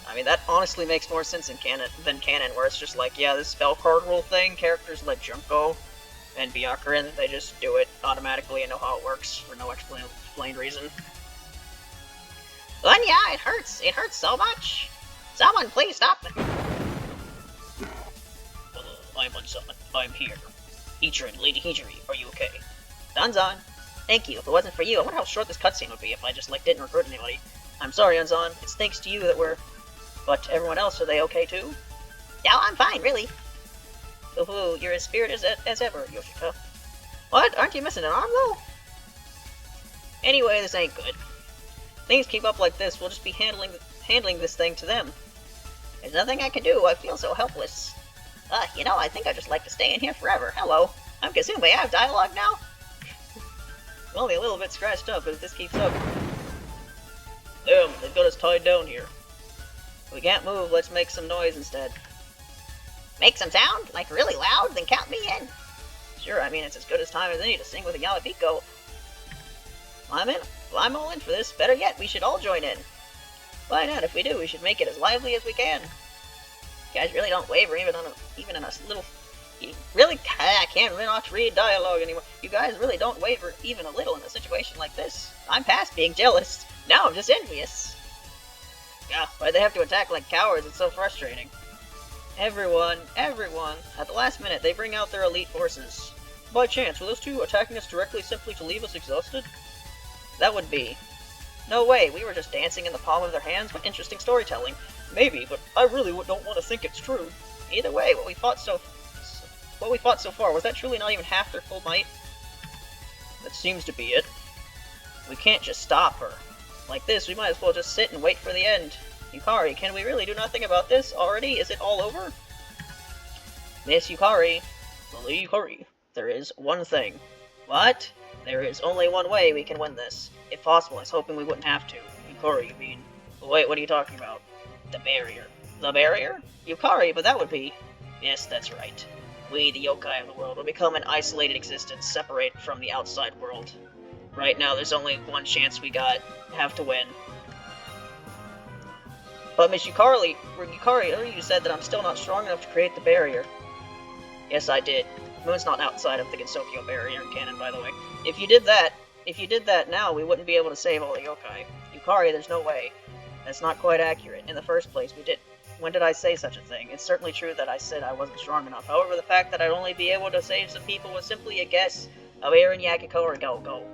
I mean, that honestly makes more sense than canon, where it's just like, yeah, this spell card rule thing, characters like Junko and Byakuren, they just do it automatically and know how it works for no explained reason. Well, yeah, it hurts. It hurts so much. Someone please stop them. I'm unsummoned. I'm here. Ichirin, Lady Hijiri, are you okay? Danzan. Thank you. If it wasn't for you, I wonder how short this cutscene would be if I just, like, didn't recruit anybody. I'm sorry, Anzan. It's thanks to you that we're... But everyone else, are they okay too? Yeah, I'm fine, really. Ooh, you're as spirited as ever, Yoshika. What? Aren't you missing an arm, though? Anyway, this ain't good. things keep up like this, we'll just be handling this thing to them. There's nothing I can do. I feel so helpless. You know, I think I'd just like to stay in here forever. Hello. I'm assuming we have dialogue now? Only a little bit scratched up, but if this keeps up... Damn, they've got us tied down here. We can't move, let's make some noise instead. Make some sound? Like really loud? Then count me in. Sure, I mean, it's as good as time as any to sing with a Yamabiko. I'm all in for this. Better yet, we should all join in. Why not? If we do, we should make it as lively as we can. You guys really don't waver even in a little... Really? I can't not read dialogue anymore. You guys really don't waver even a little in a situation like this. I'm past being jealous. Now I'm just envious. Yeah, why'd they have to attack like cowards? It's so frustrating. Everyone, at the last minute, they bring out their elite forces. By chance, were those two attacking us directly simply to leave us exhausted? That would be. No way, we were just dancing in the palm of their hands, but interesting storytelling. Maybe, but I really don't want to think it's true. Either way, what we fought so far, was that truly not even half their full might? That seems to be it. We can't just stop her. Like this, we might as well just sit and wait for the end. Yukari, can we really do nothing about this already? Is it all over? Miss Yukari. Lily Yukari. There is one thing. What? There is only one way we can win this. If possible, I was hoping we wouldn't have to. Yukari, you mean? Wait, what are you talking about? The barrier. The barrier? Yukari, but that would be... Yes, that's right. We, the yokai of the world, will become an isolated existence, separate from the outside world. Right now, there's only one chance we have to win. But Miss Yukari, you said that I'm still not strong enough to create the barrier. Yes, I did. Moon's not outside of the Gensokyo barrier in canon, by the way. If you did that now, we wouldn't be able to save all the yokai. Yukari, there's no way. That's not quite accurate. In the first place, when did I say such a thing? It's certainly true that I said I wasn't strong enough. However, the fact that I'd only be able to save some people was simply a guess of Eren Yakiko or Go.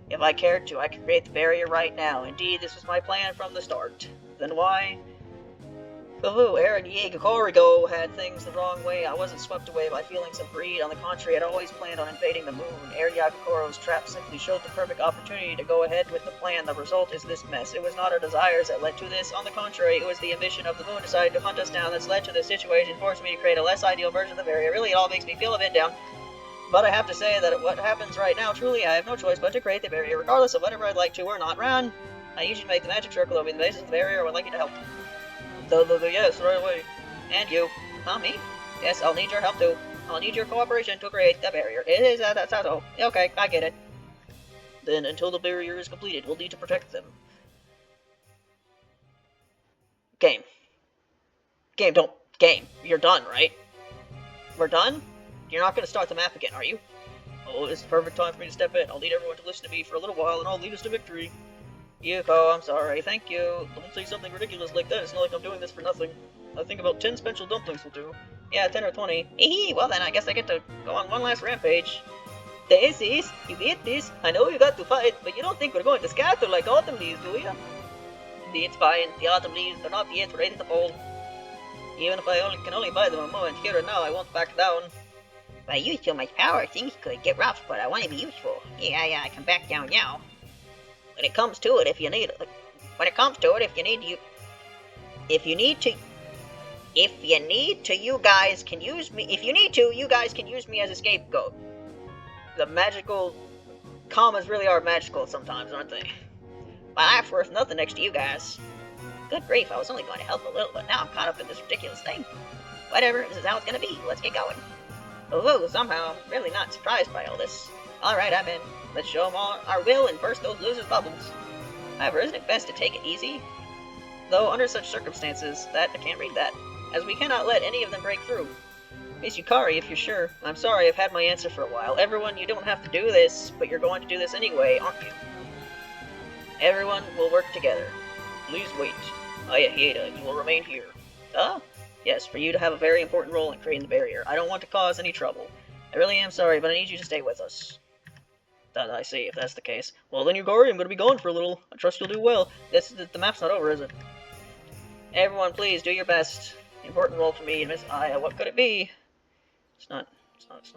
If I cared to, I could create the barrier right now. Indeed, this was my plan from the start. Then why? Eren Yakiko had things the wrong way. I wasn't swept away by feelings of greed. On the contrary, I'd always planned on invading the moon. Eren Yakiko's trap simply showed the perfect opportunity to go ahead with the plan. The result is this mess. It was not our desires that led to this. On the contrary, it was the ambition of the moon deciding to hunt us down that's led to this situation, forced me to create a less ideal version of the barrier. Really, it all makes me feel a bit down. But I have to say that what happens right now, truly, I have no choice but to create the barrier, regardless of whatever I'd like to or not. Run! I usually make the magic circle over the basis of the barrier, or would like you to help. Yes, right away. And you. Me? Yes, I'll need your help too. I'll need your cooperation to create the barrier. It is, that's how. Okay, I get it. Then, until the barrier is completed, we'll need to protect them. Game. You're done, right? We're done? You're not gonna start the map again, are you? Oh, this is the perfect time for me to step in. I'll need everyone to listen to me for a little while, and I'll lead us to victory. Yuko, I'm sorry. Thank you. Don't say something ridiculous like that. It's not like I'm doing this for nothing. I think about 10 special dumplings will do. Yeah, 10 or 20. Well then, I guess I get to go on one last rampage. This is, you get this. I know you got to fight, but you don't think we're going to scatter like autumn leaves, do you? It's fine. The autumn leaves are not yet ready to fall. Even if I can only buy them a moment here and now, I won't back down. If I use too much power, things could get rough, but I want to be useful. Yeah, I can back down now. When it comes to it, if you need to, you guys can use me. If you need to, you guys can use me as a scapegoat. The magical commas really are magical sometimes, aren't they? My life's worth nothing next to you guys. Good grief, I was only going to help a little, but now I'm caught up in this ridiculous thing. Whatever, this is how it's gonna be. Let's get going. Although, somehow, I'm really not surprised by all this. Alright, I'm in. Let's show them all our will and burst those losers' bubbles. However, isn't it best to take it easy? Though, under such circumstances, I can't read that, as we cannot let any of them break through. Miss Yukari, if you're sure. I'm sorry, I've had my answer for a while. Everyone, you don't have to do this, but you're going to do this anyway, aren't you? Everyone will work together. Please wait. Ayahida, you will remain here. Yes, for you to have a very important role in creating the barrier. I don't want to cause any trouble. I really am sorry, but I need you to stay with us. I see, if that's the case. Well then, Yukari, I'm gonna be gone for a little. I trust you'll do well. The map's not over, is it? Everyone, please, do your best. Important role for me and Miss Aya. What could it be? It's not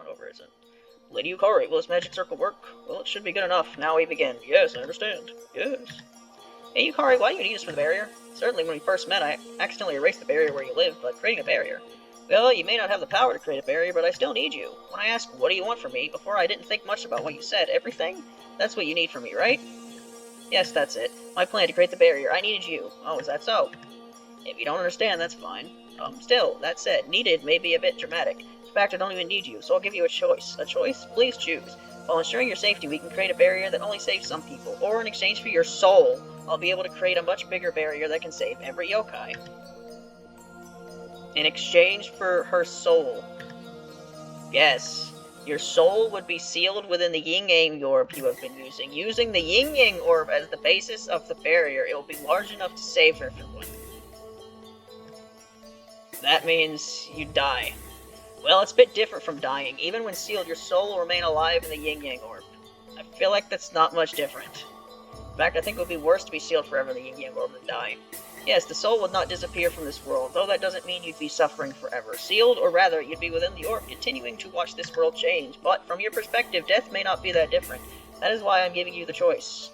over, is it? Lady Yukari, will this magic circle work? Well, it should be good enough. Now we begin. Yes, I understand. Yes. Hey Yukari, why do you need us for the barrier? Certainly when we first met, I accidentally erased the barrier where you live, but creating a barrier... Well, you may not have the power to create a barrier, but I still need you. When I asked, what do you want from me, before I didn't think much about what you said. Everything? That's what you need from me, right? Yes, that's it. My plan to create the barrier. I needed you. Oh, is that so? If you don't understand, that's fine. Still, that said, needed may be a bit dramatic. In fact, I don't even need you, so I'll give you a choice. A choice? Please choose. While ensuring your safety, we can create a barrier that only saves some people. Or in exchange for your soul, I'll be able to create a much bigger barrier that can save every yokai. In exchange for her soul. Yes. Your soul would be sealed within the yin-yang orb you have been using. Using the yin-yang orb as the basis of the barrier, it will be large enough to save everyone. That means you die. Well, it's a bit different from dying. Even when sealed, your soul will remain alive in the yin-yang orb. I feel like that's not much different. In fact, I think it would be worse to be sealed forever in the yin-yang orb than die. Yes, the soul would not disappear from this world, though that doesn't mean you'd be suffering forever. Sealed, or rather, you'd be within the orb, continuing to watch this world change. But, from your perspective, death may not be that different. That is why I'm giving you the choice.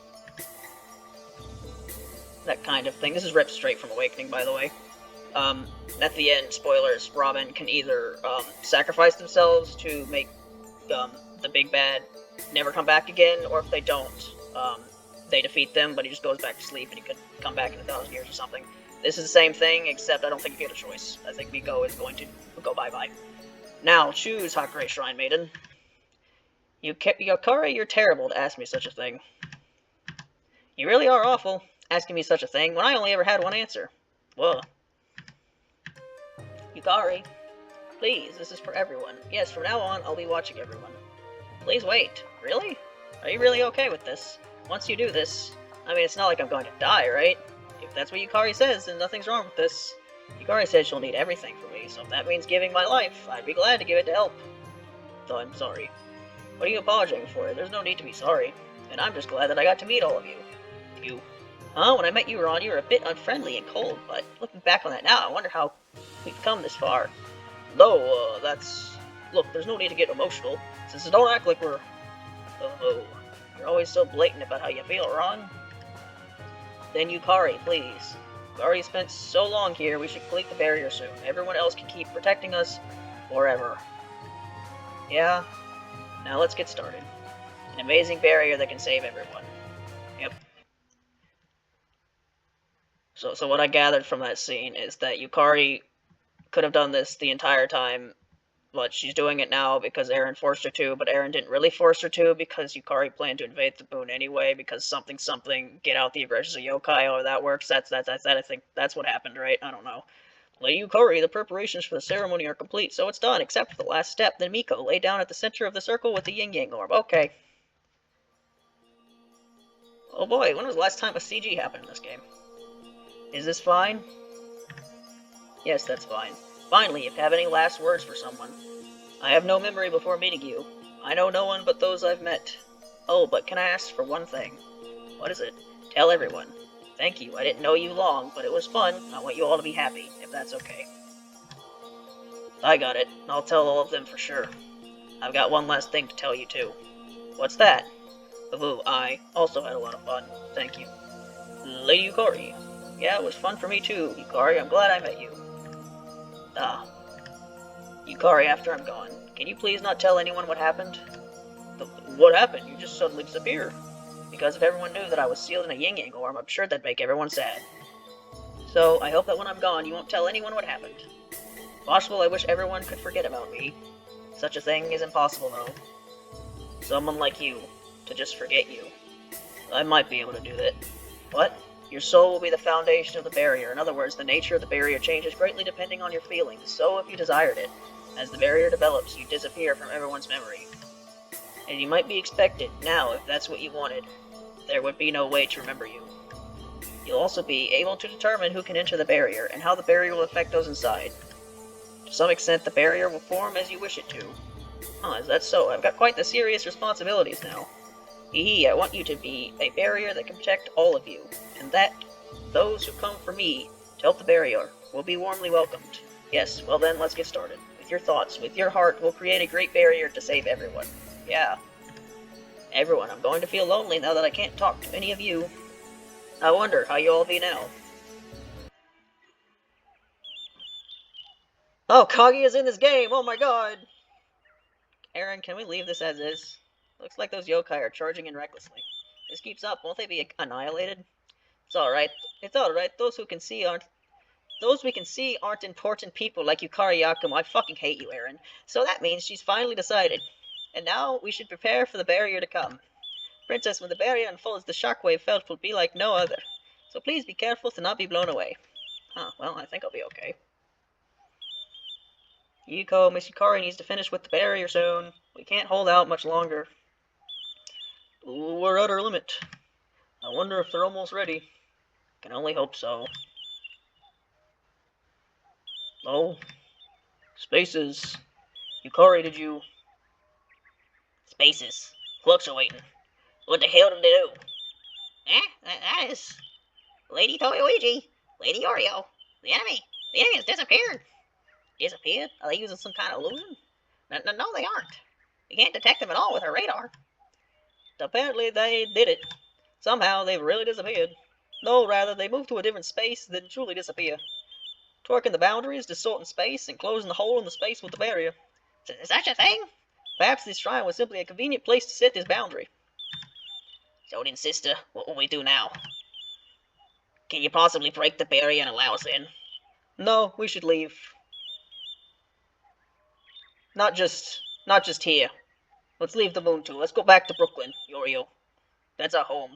That kind of thing. This is ripped straight from Awakening, by the way. At the end, spoilers, Robin can either, sacrifice themselves to make, the big bad never come back again, or if they don't, they defeat them, but he just goes back to sleep and he could come back in 1,000 years or something. This is the same thing, except I don't think you get a choice. I think Miko is going to go bye-bye. Now, choose, Hakure Shrine Maiden. Yukari, you're terrible to ask me such a thing. You really are awful, asking me such a thing, when I only ever had one answer. Whoa. Yukari, please, this is for everyone. Yes, from now on, I'll be watching everyone. Please wait. Really? Are you really okay with this? Once you do this, I mean, it's not like I'm going to die, right? If that's what Yukari says, then nothing's wrong with this. Yukari said she'll need everything from me, so if that means giving my life, I'd be glad to give it to help. Though I'm sorry. What are you apologizing for? There's no need to be sorry. And I'm just glad that I got to meet all of you. You. Huh? When I met you, Ron, you were a bit unfriendly and cold, but looking back on that now, I wonder how we've come this far. Though, that's... Look, there's no need to get emotional. Since don't act like we're... Oh... You're always so blatant about how you feel, Ron. Then Yukari, please. We've already spent so long here, we should complete the barrier soon. Everyone else can keep protecting us forever. Yeah? Now let's get started. An amazing barrier that can save everyone. Yep. So what I gathered from that scene is that Yukari could have done this the entire time, but she's doing it now because Eren forced her to, but Eren didn't really force her to because Yukari planned to invade the moon anyway because something, get out the aggressions of yokai, or that works. That's I think that's what happened, right? I don't know. Lady Yukari, the preparations for the ceremony are complete, so it's done, except for the last step. Then Miko, lay down at the center of the circle with the yin-yang orb. Okay. Oh boy, when was the last time a CG happened in this game? Is this fine? Yes, that's fine. Finally, if you have any last words for someone. I have no memory before meeting you. I know no one but those I've met. Oh, but can I ask for one thing? What is it? Tell everyone. Thank you. I didn't know you long, but it was fun. I want you all to be happy, if that's okay. I got it. I'll tell all of them for sure. I've got one last thing to tell you, too. What's that? Boo, I also had a lot of fun. Thank you. Lady Yukari. Yeah, it was fun for me, too, Yukari. I'm glad I met you. Ah. Yukari, after I'm gone, can you please not tell anyone what happened? What happened? You just suddenly disappeared. Because if everyone knew that I was sealed in a yin-yang orb, I'm sure that'd make everyone sad. So, I hope that when I'm gone, you won't tell anyone what happened. Possible I wish everyone could forget about me. Such a thing is impossible, though. Someone like you, to just forget you. I might be able to do that. What? Your soul will be the foundation of the barrier. In other words, the nature of the barrier changes greatly depending on your feelings, so if you desired it. As the barrier develops, you disappear from everyone's memory. And you might be expected, now, if that's what you wanted. There would be no way to remember you. You'll also be able to determine who can enter the barrier, and how the barrier will affect those inside. To some extent, the barrier will form as you wish it to. Huh, is that so? I've got quite the serious responsibilities now. I want you to be a barrier that can protect all of you, and that those who come for me to help the barrier will be warmly welcomed. Yes, well then, let's get started. With your thoughts, with your heart, we'll create a great barrier to save everyone. Yeah. Everyone, I'm going to feel lonely now that I can't talk to any of you. I wonder how you all be now. Oh, Kagi is in this game! Oh my god! Aaron, can we leave this as is? Looks like those yokai are charging in recklessly. If this keeps up, won't they be annihilated? It's alright. It's alright. Those we can see aren't important people like Yukari Yakumo. I fucking hate you, Aaron. So that means she's finally decided. And now we should prepare for the barrier to come. Princess, when the barrier unfolds, the shockwave felt will be like no other. So please be careful to not be blown away. Huh, well, I think I'll be okay. Yuko, Miss Yukari needs to finish with the barrier soon. We can't hold out much longer. Ooh, we're at our limit. I wonder if they're almost ready. Can only hope so. Oh. Spaces. Yukari, did you... Spaces. Fluctuating. What the hell did they do? That is... Lady Toyoichi. Lady Oreo. The enemy. The enemy has disappeared. Disappeared? Are they using some kind of illusion? No, they aren't. We can't detect them at all with our radar. Apparently they did it. Somehow they've really disappeared. No, rather, they moved to a different space, then truly disappear. Twerking the boundaries, distorting space, and closing the hole in the space with the barrier. Is such a thing? Perhaps this shrine was simply a convenient place to set this boundary. Shonin sister, what will we do now? Can you possibly break the barrier and allow us in? No, we should leave. Not just here. Let's leave the moon too. Let's go back to Brooklyn, Yorio. That's our home.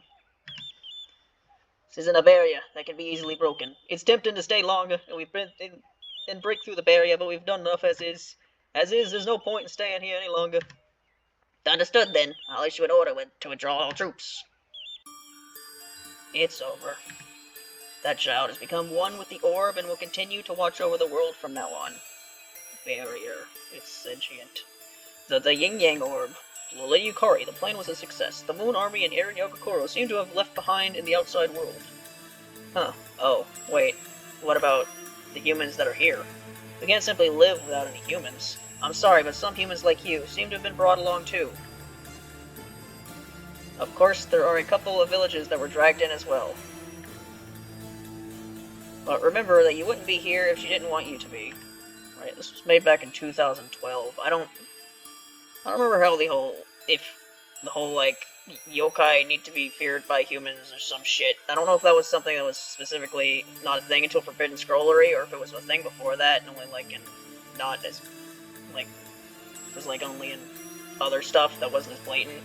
This isn't a barrier that can be easily broken. It's tempting to stay longer and break through the barrier, but we've done enough as is. As is, there's no point in staying here any longer. Understood then. I'll issue an order to withdraw all troops. It's over. That child has become one with the orb and will continue to watch over the world from now on. Barrier. It's sentient. The yin-yang orb. Lady Yukari, the plan was a success. The Moon Army and Eren Yokokuro seem to have left behind in the outside world. Huh. Oh, wait. What about the humans that are here? We can't simply live without any humans. I'm sorry, but some humans like you seem to have been brought along too. Of course, there are a couple of villages that were dragged in as well. But remember that you wouldn't be here if she didn't want you to be. Right, this was made back in 2012. I don't remember how the whole, like, yokai need to be feared by humans or some shit. I don't know if that was something that was specifically not a thing until Forbidden Scrollery, or if it was a thing before that, and only, like, not as, like, it was, like, only in other stuff that wasn't as blatant.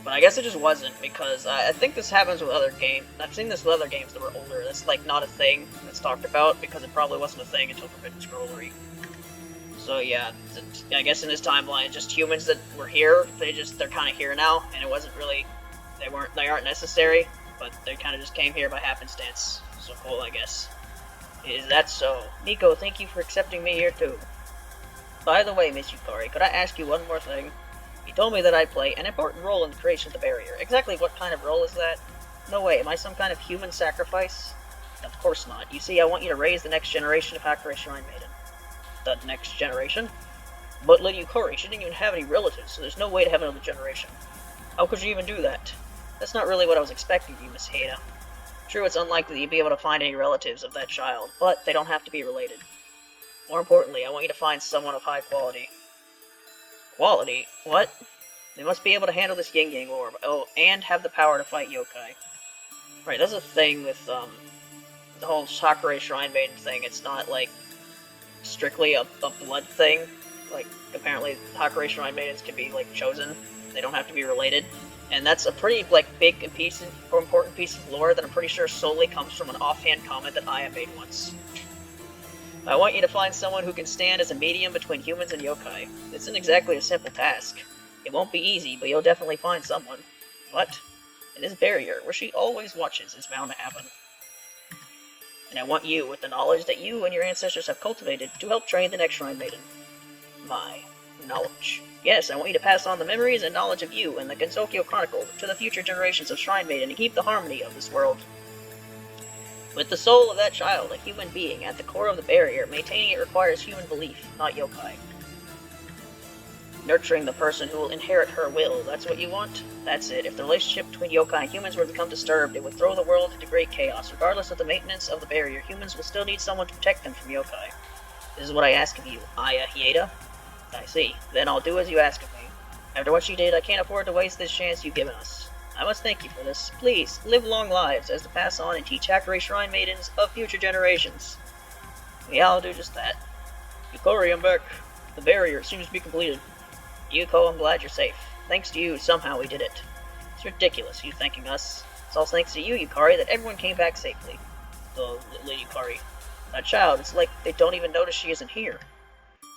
But I guess it just wasn't, because I think this happens with other games. I've seen this with other games that were older. That's, like, not a thing that's talked about, because it probably wasn't a thing until Forbidden Scrollery. So yeah, I guess in this timeline, just humans that were here, they're kind of here now, and it wasn't really, they aren't necessary, but they kind of just came here by happenstance. So cool, I guess. Is that so? Miko, thank you for accepting me here too. By the way, Miss Yukari, could I ask you one more thing? You told me that I play an important role in the creation of the barrier. Exactly what kind of role is that? No way, am I some kind of human sacrifice? Of course not. You see, I want you to raise the next generation of Hakurei Shrine Maiden. The next generation? But Lady Yukari, she didn't even have any relatives, so there's no way to have another generation. How could you even do that? That's not really what I was expecting of you, Miss Hada. True, it's unlikely you'd be able to find any relatives of that child, but they don't have to be related. More importantly, I want you to find someone of high quality. Quality? What? They must be able to handle this yin-yang orb, oh, and have the power to fight yokai. Right, that's a thing with, the whole Hakurei Shrine Maiden thing. It's not, like, strictly a blood thing. Like, apparently Hakurei Shrine Maidens can be, like, chosen. They don't have to be related. And that's a pretty, like, big and important piece of lore that I'm pretty sure solely comes from an offhand comment that Aya made once. I want you to find someone who can stand as a medium between humans and yokai. It isn't exactly a simple task. It won't be easy, but you'll definitely find someone. What? In this barrier, where she always watches, is bound to happen. And I want you, with the knowledge that you and your ancestors have cultivated, to help train the next Shrine Maiden. My knowledge. Yes, I want you to pass on the memories and knowledge of you and the Gensou Chronicle to the future generations of Shrine Maiden and keep the harmony of this world. With the soul of that child, a human being, at the core of the barrier, maintaining it requires human belief, not yokai. Nurturing the person who will inherit her will. That's what you want? That's it. If the relationship between yokai and humans were to become disturbed, it would throw the world into great chaos. Regardless of the maintenance of the barrier, humans will still need someone to protect them from yokai. This is what I ask of you, Aya Hieda. I see. Then I'll do as you ask of me. After what she did, I can't afford to waste this chance you've given us. I must thank you for this. Please, live long lives as to pass on and teach Hakurei Shrine Maidens of future generations. Yeah, I'll do just that. Yukari, I'm back. The barrier seems to be completed. Yuko, I'm glad you're safe. Thanks to you, somehow we did it. It's ridiculous, you thanking us. It's all thanks to you, Yukari, that everyone came back safely. The Lady Yukari. That child, it's like they don't even notice she isn't here.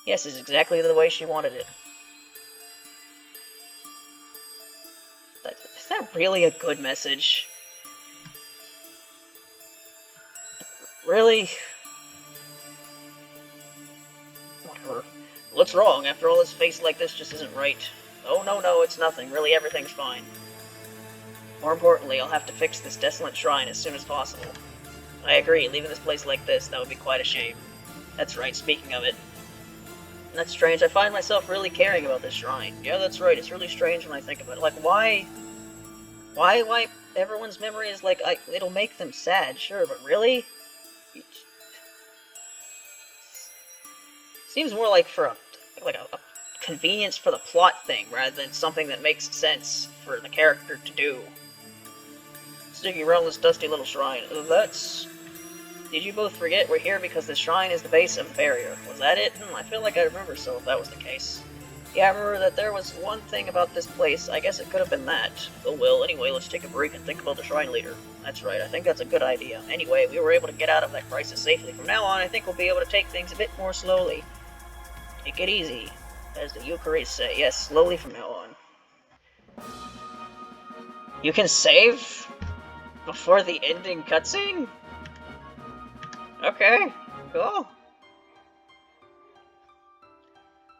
Yes, it's exactly the way she wanted it. Is that really a good message? Really? Whatever. What's wrong? After all, his face like this just isn't right. Oh, no, it's nothing. Really, everything's fine. More importantly, I'll have to fix this desolate shrine as soon as possible. I agree, leaving this place like this, that would be quite a shame. That's right, speaking of it. That's strange, I find myself really caring about this shrine. Yeah, that's right, it's really strange when I think about it. Like, why everyone's memory is like, it'll make them sad, sure, but really? It seems more like for a convenience for the plot thing, rather than something that makes sense for the character to do. Sticking around this dusty little shrine, that's... Did you both forget we're here because the shrine is the base of the barrier? Was that it? I feel like I remember so if that was the case. Yeah, I remember that there was one thing about this place. I guess it could have been that. Oh well, anyway, let's take a break and think about the shrine leader. That's right, I think that's a good idea. Anyway, we were able to get out of that crisis safely. From now on, I think we'll be able to take things a bit more slowly. Take it easy, as the Yukaris say. Yes, slowly from now on. You can save? Before the ending cutscene? Okay, cool.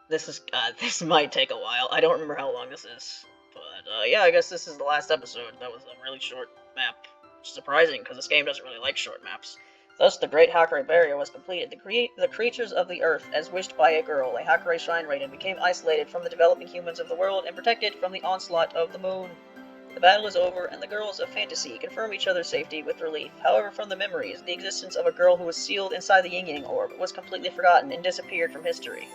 This might take a while. I don't remember how long this is. But, yeah, I guess this is the last episode. That was a really short map. Surprising, because this game doesn't really like short maps. Thus, the Great Hakurei Barrier was completed. The creatures of the earth, as wished by a girl, a Hakurei Shrine Maiden, became isolated from the developing humans of the world and protected from the onslaught of the moon. The battle is over, and the girls of fantasy confirm each other's safety with relief. However, from the memories, the existence of a girl who was sealed inside the Yin-Yang Orb was completely forgotten and disappeared from history.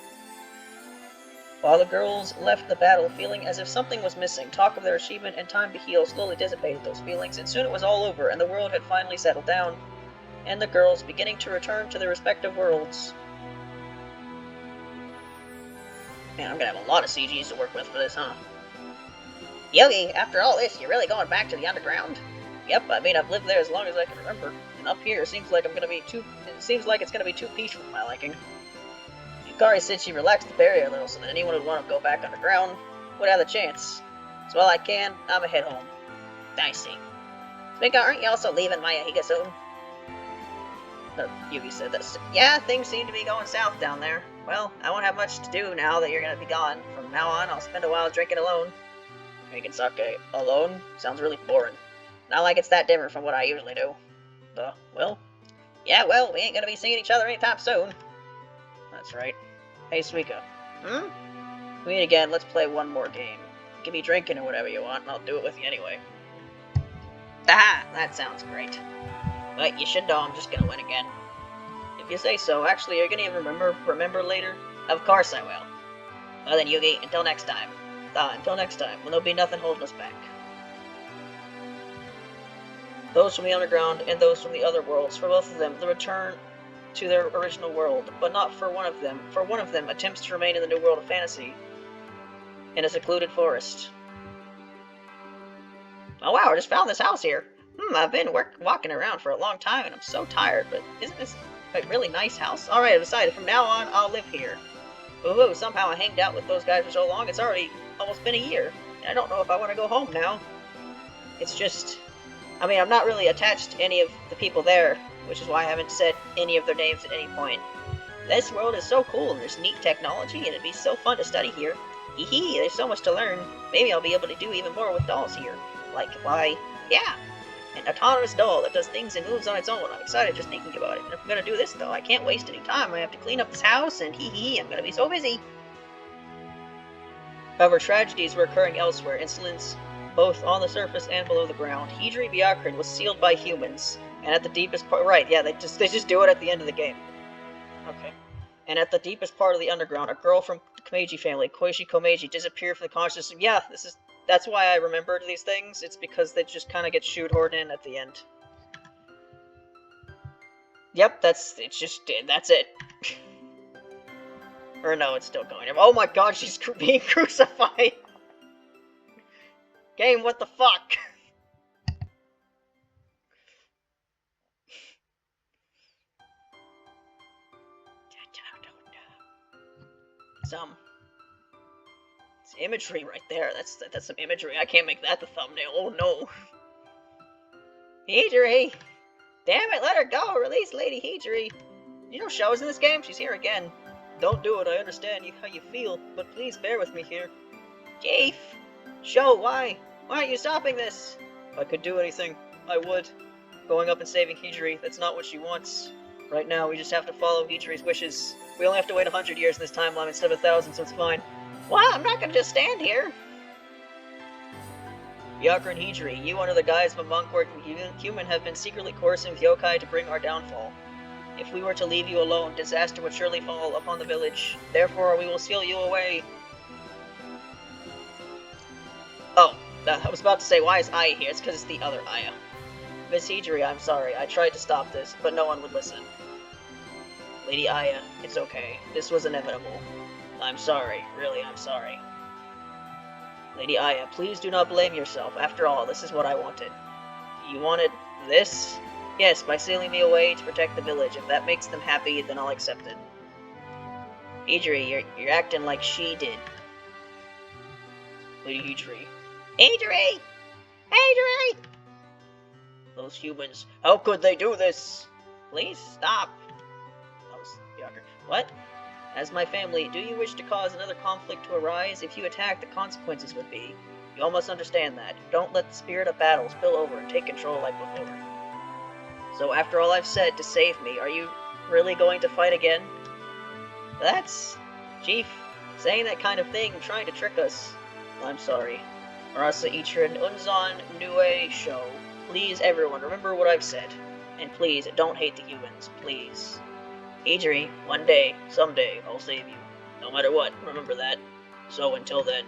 While the girls left the battle feeling as if something was missing, talk of their achievement and time to heal slowly dissipated those feelings, and soon it was all over, and the world had finally settled down, and the girls beginning to return to their respective worlds. Man, I'm gonna have a lot of CGs to work with for this, huh? Yogi, after all this, you're really going back to the underground? Yep, I mean, I've lived there as long as I can remember, and up here seems like it's gonna be too peaceful for my liking. Yukari said she relaxed the barrier a little so that anyone who'd want to go back underground would have the chance. So while I can, I'ma head home. I see. Miko, aren't you also leaving Mayahiga soon? Yugi said that. Yeah, things seem to be going south down there. Well, I won't have much to do now that you're gonna be gone. From now on, I'll spend a while drinking alone. Drinking sake alone? Sounds really boring. Not like it's that different from what I usually do. Well? Yeah, well, we ain't gonna be seeing each other anytime soon. That's right. Hey, Suika. We meet again, let's play one more game. You can be drinking or whatever you want, and I'll do it with you anyway. Aha! That sounds great. But you should know I'm just gonna win again. If you say so. Actually, are you gonna even remember later? Of course I will. Well then, Yugi, until next time. Until next time, when there'll be nothing holding us back. Those from the underground and those from the other worlds, for both of them, the return to their original world, but not for one of them. For one of them attempts to remain in the new world of fantasy, in a secluded forest. Oh wow, I just found this house here. I've been walking around for a long time and I'm so tired, but isn't this a really nice house? Alright, I decided from now on, I'll live here. Ooh, somehow I hanged out with those guys for so long, it's already almost been a year. And I don't know if I want to go home now. It's just... I mean, I'm not really attached to any of the people there, which is why I haven't said any of their names at any point. This world is so cool, and there's neat technology, and it'd be so fun to study here. Hee hee, there's so much to learn. Maybe I'll be able to do even more with dolls here. Like, why, yeah, an autonomous doll that does things and moves on its own. I'm excited just thinking about it. And if I'm gonna do this, though, I can't waste any time. I have to clean up this house, and hee hee, I'm gonna be so busy. However, tragedies were occurring elsewhere, incidents both on the surface and below the ground. Hijiri Byakuren was sealed by humans, and at the deepest part, right, yeah, they just do it at the end of the game. Okay. And at the deepest part of the underground, a girl from the Komeiji family, Koichi Komeiji, disappeared from the consciousness. Yeah, that's why I remembered these things. It's because they just kind of get shoehorned in at the end. Yep, that's it. Or no, it's still going. Oh my god, she's being crucified! Game, what the fuck? It's imagery right there. That's some imagery. I can't make that the thumbnail. Oh no. Hijiri! Damn it, let her go! Release Lady Hijiri! You know Sho's in this game? She's here again. Don't do it, I understand how you feel, but please bear with me here. Chief! Sho, why? Why aren't you stopping this? If I could do anything, I would. Going up and saving Hijiri, that's not what she wants. Right now, we just have to follow Hijiri's wishes. We only have to wait 100 years in this timeline instead of 1,000, so it's fine. Well, I'm not gonna just stand here. Byakuren Hijiri, you under the guise of a monk or human have been secretly coercing the yokai to bring our downfall. If we were to leave you alone, disaster would surely fall upon the village. Therefore, we will seal you away. Oh, I was about to say, why is Aya here? It's because it's the other Aya. Miss Hijiri, I'm sorry. I tried to stop this, but no one would listen. Lady Aya, it's okay. This was inevitable. I'm sorry. Really, I'm sorry. Lady Aya, please do not blame yourself. After all, this is what I wanted. You wanted this? Yes, by sealing me away to protect the village. If that makes them happy, then I'll accept it. Hijiri, you're acting like she did. Lady Hijiri. Hijiri! Hijiri! Those humans, how could they do this? Please stop. What? As my family, do you wish to cause another conflict to arise? If you attack, the consequences would be. You all must understand that. Don't let the spirit of battle spill over and take control like before. So after all I've said to save me, are you really going to fight again? That's... Chief, saying that kind of thing, trying to trick us. I'm sorry. Arasa Ichirin Unzan Nue Sho. Please, everyone, remember what I've said. And please, don't hate the humans. Please. Hijiri, one day, someday, I'll save you. No matter what, remember that. So until then.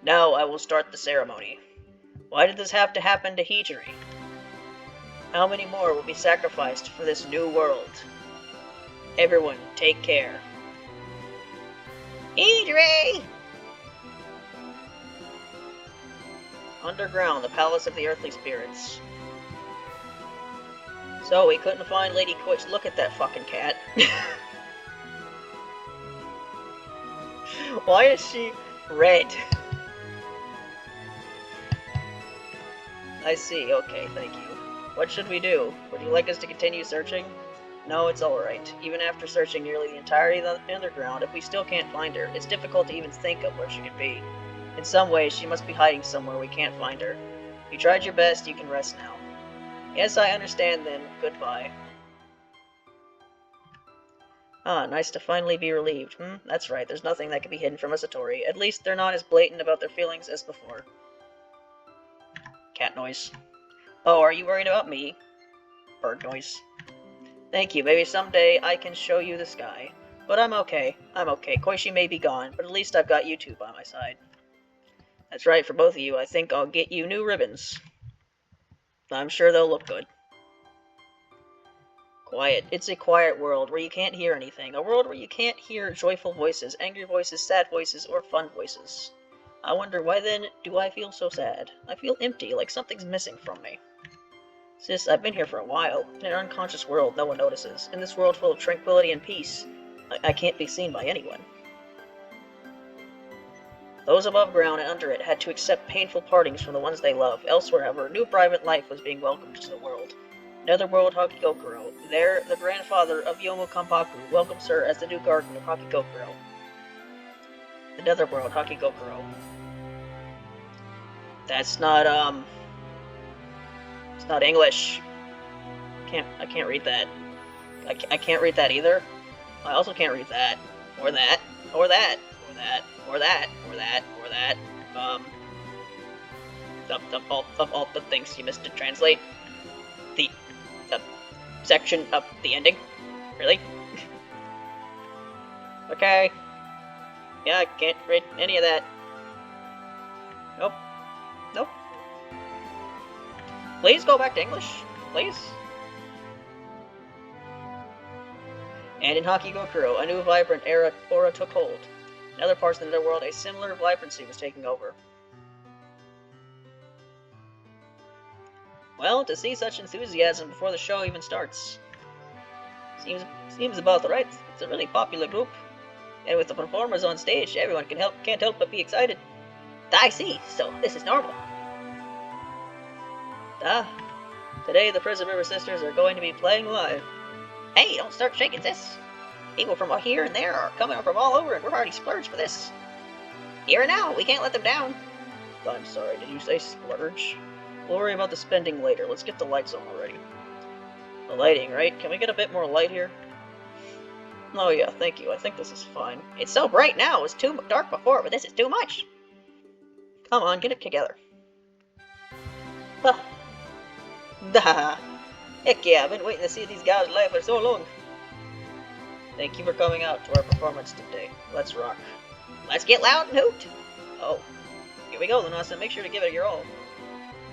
Now I will start the ceremony. Why did this have to happen to Hijiri? How many more will be sacrificed for this new world? Everyone, take care. Hijiri! Underground, the palace of the earthly spirits. So, we couldn't find Lady Koichi. Look at that fucking cat. Why is she red? I see, okay, thank you. What should we do? Would you like us to continue searching? No, it's alright. Even after searching nearly the entirety of the underground, if we still can't find her, it's difficult to even think of where she could be. In some ways, she must be hiding somewhere we can't find her. You tried your best, you can rest now. Yes, I understand then. Goodbye. Ah, nice to finally be relieved. That's right, there's nothing that can be hidden from a Satori. At least they're not as blatant about their feelings as before. Cat noise. Oh, are you worried about me? Bird noise. Thank you, maybe someday I can show you the sky. But I'm okay. I'm okay. Koichi may be gone, but at least I've got you two by my side. That's right, for both of you, I think I'll get you new ribbons. I'm sure they'll look good. Quiet. It's a quiet world where you can't hear anything. A world where you can't hear joyful voices, angry voices, sad voices, or fun voices. I wonder, why then do I feel so sad? I feel empty, like something's missing from me. Sis, I've been here for a while. In an unconscious world no one notices. In this world full of tranquility and peace, I can't be seen by anyone. Those above ground and under it had to accept painful partings from the ones they love. Elsewhere, however, new private life was being welcomed to the world. Netherworld Hakigokuro. There, the grandfather of Yomu Kampaku welcomes her as the new guardian of Hakigokuro. The Netherworld Hakigokuro. That's not, it's not English. I can't read that. I can't read that either. I also can't read that. Or that. Or that. or that, or that, or that, or that. Of all the things you missed to translate. The section of the ending. Really? Okay. Yeah, I can't read any of that. Nope. Nope. Please go back to English. Please. And in Hakigokuro, a new vibrant aura took hold. In other parts of the netherworld, a similar vibrancy was taking over. Well, to see such enthusiasm before the show even starts. Seems about right. It's a really popular group. And with the performers on stage, everyone can't help but be excited. I see, so this is normal. Today the Prison River Sisters are going to be playing live. Hey, don't start shaking this. People from here and there are coming from all over and we're already splurged for this. Here and now, we can't let them down. I'm sorry, did you say splurge? We'll worry about the spending later. Let's get the lights on already. The lighting, right? Can we get a bit more light here? Oh yeah, thank you. I think this is fine. It's so bright now. It was too dark before, but this is too much. Come on, get it together. Heck yeah, I've been waiting to see these guys live for so long. Thank you for coming out to our performance today. Let's rock. Let's get loud and hoot. Oh, here we go, Lunasa. Make sure to give it your all.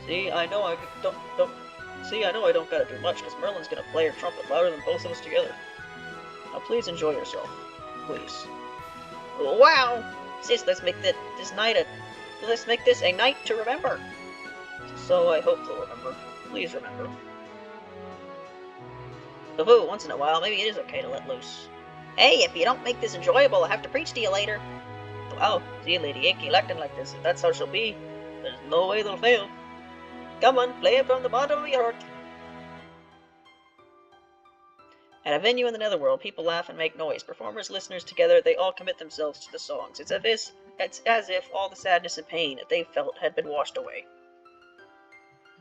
See, I know I don't gotta do much, because Merlin's gonna play her trumpet louder than both of us together. Now please enjoy yourself. Please. Wow! Sis, let's make this a night to remember. So I hope they'll remember. Please remember. Boo, once in a while, maybe it is okay to let loose. Hey, if you don't make this enjoyable, I'll have to preach to you later. Wow, see, Lady Icky acting like this. If that's how she'll be, there's no way they'll fail. Come on, play it from the bottom of your heart. At a venue in the netherworld, people laugh and make noise. Performers, listeners together, they all commit themselves to the songs. It's as if all the sadness and pain that they felt had been washed away.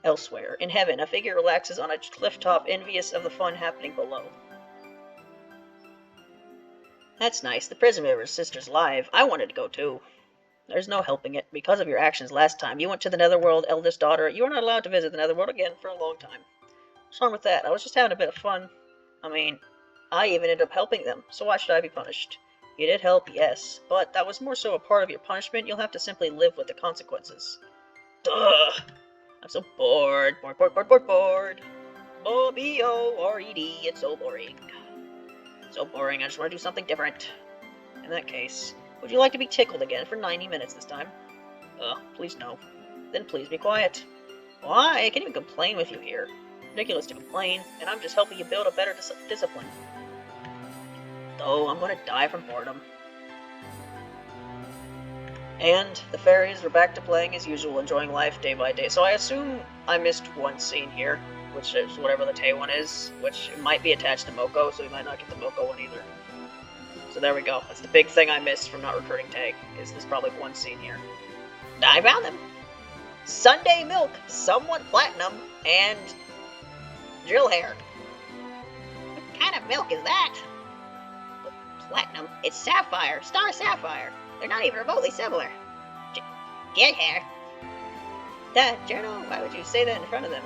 Elsewhere, in heaven, a figure relaxes on a cliff top, envious of the fun happening below. That's nice. The Prison River Sisters live. I wanted to go too. There's no helping it. Because of your actions last time, you went to the netherworld, eldest daughter. You are not allowed to visit the netherworld again for a long time. What's wrong with that? I was just having a bit of fun. I mean, I even ended up helping them, so why should I be punished? You did help, yes, but that was more so a part of your punishment. You'll have to simply live with the consequences. Duh! I'm so bored. Bored. B-O-R-E-D. It's so boring. So boring, I just want to do something different. In that case, would you like to be tickled again for 90 minutes this time? Please no. Then please be quiet. Why? I can't even complain with you here. Ridiculous to complain, and I'm just helping you build a better discipline. Though I'm gonna die from boredom. And the fairies were back to playing as usual, enjoying life day by day. So I assume I missed one scene here, which is whatever the Tay one is, which might be attached to Moko, so we might not get the Moko one either. So there we go. That's the big thing I missed from not recruiting Tay, is there's probably one scene here. I found them! Sunday Milk, somewhat platinum, and drill hair. What kind of milk is that? Platinum? It's sapphire, star sapphire. They're not even remotely similar. Get hair. Journal, why would you say that in front of them?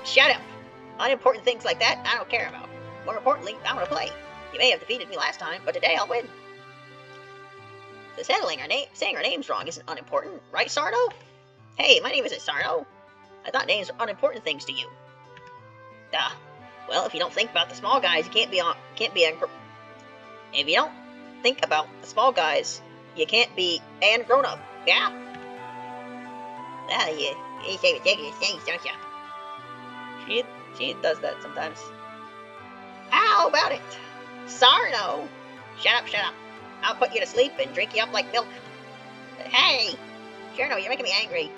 Shut up. Unimportant things like that, I don't care about. More importantly, I want to play. You may have defeated me last time, but today I'll win. So saying our names wrong isn't unimportant, right, Sarno? Hey, my name isn't Sarno. I thought names are unimportant things to you. Well, if you don't think about the small guys, you can't be if you don't think about the small guys, you can't be grown up, yeah? You say ridiculous things, don't you? She does that sometimes. How about it? Sarno! Shut up. I'll put you to sleep and drink you up like milk. Hey! Sarno, you're making me angry.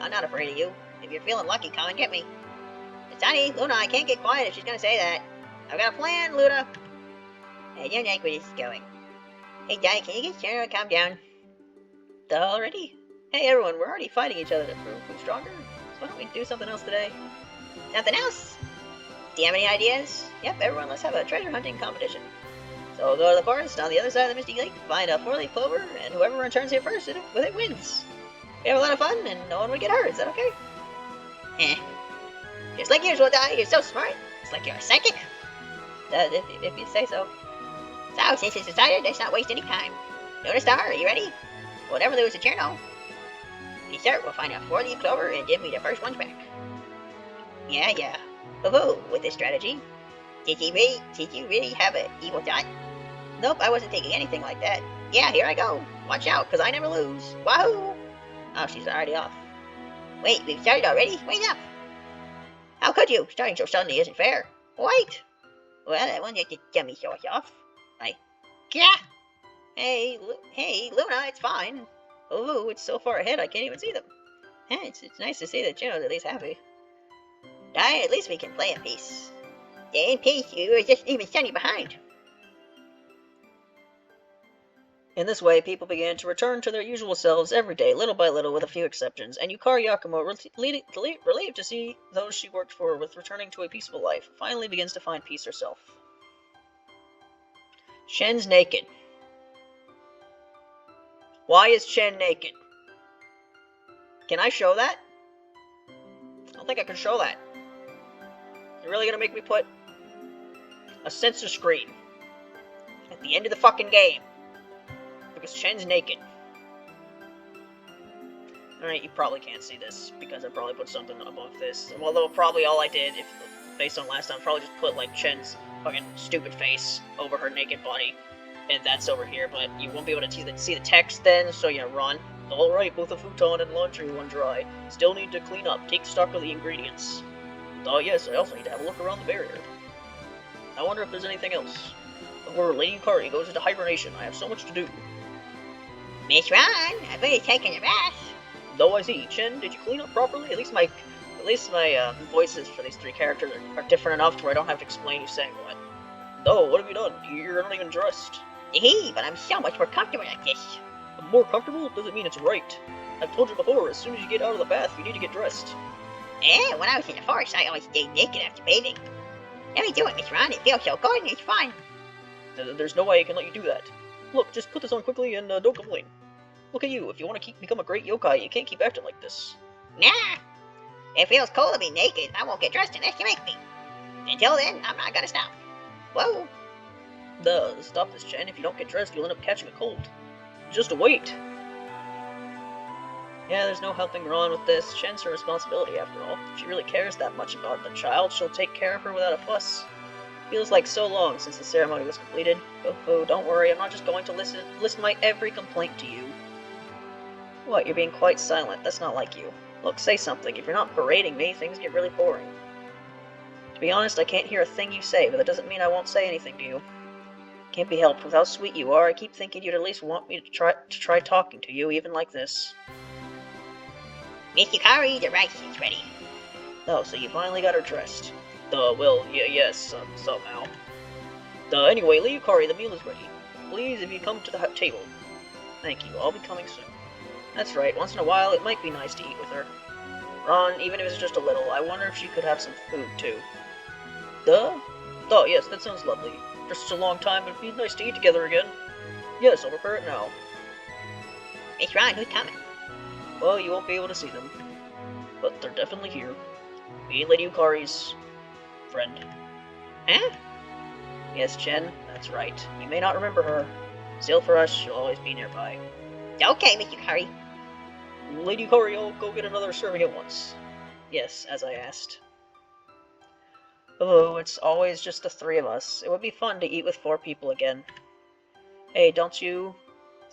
I'm not afraid of you. If you're feeling lucky, come and get me. Sonny, Luna, I can't get quiet if she's gonna say that. I've got a plan, Luna. I don't like where this is going. Hey, Di, can you get Sarno to calm down? Already? Hey, everyone, we're already fighting each other to prove who's stronger. So why don't we do something else today? Something else? Do you have any ideas? Yep, everyone, let's have a treasure hunting competition. So we'll go to the forest on the other side of the Misty Lake, find a 4-leaf clover, and whoever returns here first with it wins. We have a lot of fun, and no one would get hurt. Is that okay? Eh. Just like yours will die. You're so smart. It's like you're a psychic. If you say so. So, since it's decided, let's not waste any time. Note a star. Are you ready? Whatever lose, it's your no. Be sure we'll find a 4-leaf clover and give me the first ones back. Yeah. Woohoo! With this strategy, did you really have an evil thought? Nope, I wasn't thinking anything like that. Yeah, here I go. Watch out, cause I never lose. Wahoo! Oh, she's already off. Wait, we've started already? Wait up! How could you? Starting so suddenly isn't fair. Wait! Well, I won't let the dummy show us off. Yeah! Hey, Luna, it's fine. Oh, it's so far ahead I can't even see them. It's nice to see that Juno's at least happy. At least we can play in peace. In peace, you were just even standing behind. In this way, people began to return to their usual selves every day, little by little, with a few exceptions, and Yukari Yakumo, relieved to see those she worked for with returning to a peaceful life, finally begins to find peace herself. Shen's naked. Why is Chen naked? Can I show that? I don't think I can show that. You're really gonna make me put a censor screen at the end of the fucking game because Chen's naked. Alright, you probably can't see this because I probably put something above this. Although probably all I did, if based on last time, probably just put like Chen's fucking stupid face over her naked body, and that's over here. But you won't be able to see the text then, so yeah, run. Alright, both the futon and laundry run dry. Still need to clean up. Take stock of the ingredients. Oh yes, I also need to have a look around the barrier. I wonder if there's anything else. Before Lady Yukari goes into hibernation, I have so much to do. Miss Ron, I bet you're taking a bath. Though I see, Chen, did you clean up properly? At least my voices for these three characters are different enough to where I don't have to explain who's saying what. Oh, what have you done? You're not even dressed. But I'm so much more comfortable like this. More comfortable doesn't mean it's right. I've told you before, as soon as you get out of the bath, you need to get dressed. When I was in the forest, I always stayed naked after bathing. Let me do it, Miss Ron. It feels so good and it's fun. There's no way I can let you do that. Look, just put this on quickly and don't complain. Look at you. If you want to become a great yokai, you can't keep acting like this. Nah. It feels cold to be naked. I won't get dressed unless you make me. Until then, I'm not gonna stop. Whoa. Stop this, Chen. If you don't get dressed, you'll end up catching a cold. Just wait. Yeah, there's no helping Ron with this. Chen's her responsibility, after all. If she really cares that much about the child, she'll take care of her without a fuss. Feels like so long since the ceremony was completed. Oh, don't worry, I'm not just going to listen my every complaint to you. What, you're being quite silent? That's not like you. Look, say something. If you're not berating me, things get really boring. To be honest, I can't hear a thing you say, but that doesn't mean I won't say anything to you. Can't be helped with how sweet you are. I keep thinking you'd at least want me to try talking to you, even like this. Miss Yukari, the rice is ready. Oh, so you finally got her dressed. Yes, somehow. Anyway, Lady Yukari, the meal is ready. Please, if you come to the table. Thank you, I'll be coming soon. That's right, once in a while, it might be nice to eat with her. Ron, even if it's just a little, I wonder if she could have some food, too. Oh, yes, that sounds lovely. For such a long time, it'd be nice to eat together again. Yes, I'll prepare it now. Miss Ron, who's coming? Well, you won't be able to see them. But they're definitely here. Me, Lady Yukari's friend. Huh? Yes, Chen, that's right. You may not remember her. Still, for us, she'll always be nearby. Okay, Miss Yukari. Lady Yukari, I'll go get another serving at once. Yes, as I asked. Oh, it's always just the three of us. It would be fun to eat with 4 people again. Hey, don't you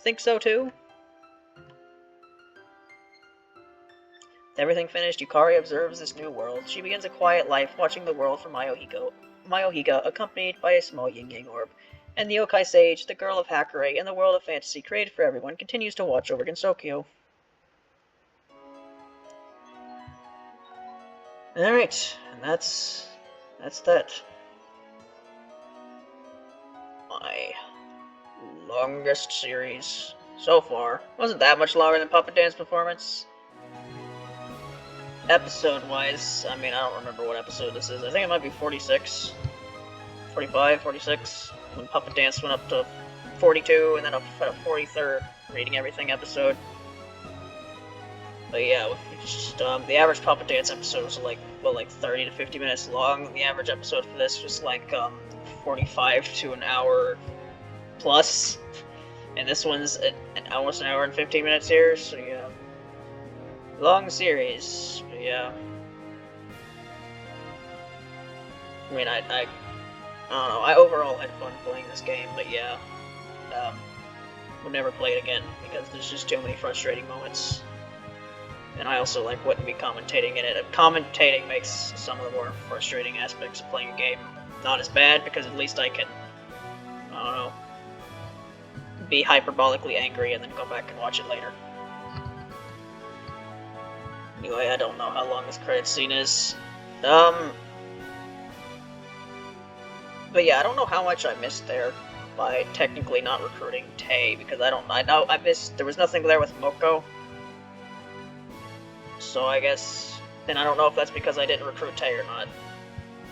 think so too? With everything finished, Yukari observes this new world. She begins a quiet life, watching the world from Mayohiga, accompanied by a small yin-yang orb. And the yokai sage, the girl of Hakurei, and the world of fantasy created for everyone continues to watch over Gensokyo. Alright, and that's that. My longest series so far. Wasn't that much longer than Puppet Dance Performance. Episode-wise, I mean, I don't remember what episode this is. I think it might be 46. 45, 46. when Puppet Dance went up to 42, and then up at a 43rd reading everything episode. But yeah, just, the average Puppet Dance episode was like 30 to 50 minutes long. The average episode for this was like 45 to an hour plus, and this one's almost an hour and 15 minutes here. So yeah, long series. But yeah, I mean, I don't know. I overall had fun playing this game, but yeah, would never play it again because there's just too many frustrating moments. And I also wouldn't be commentating in it. Commentating makes some of the more frustrating aspects of playing a game not as bad, because at least I can, I don't know, be hyperbolically angry and then go back and watch it later. Anyway, I don't know how long this credit scene is. But yeah, I don't know how much I missed there by technically not recruiting Tay, because I missed, there was nothing there with Miko. So I guess, and I don't know if that's because I didn't recruit Tay or not.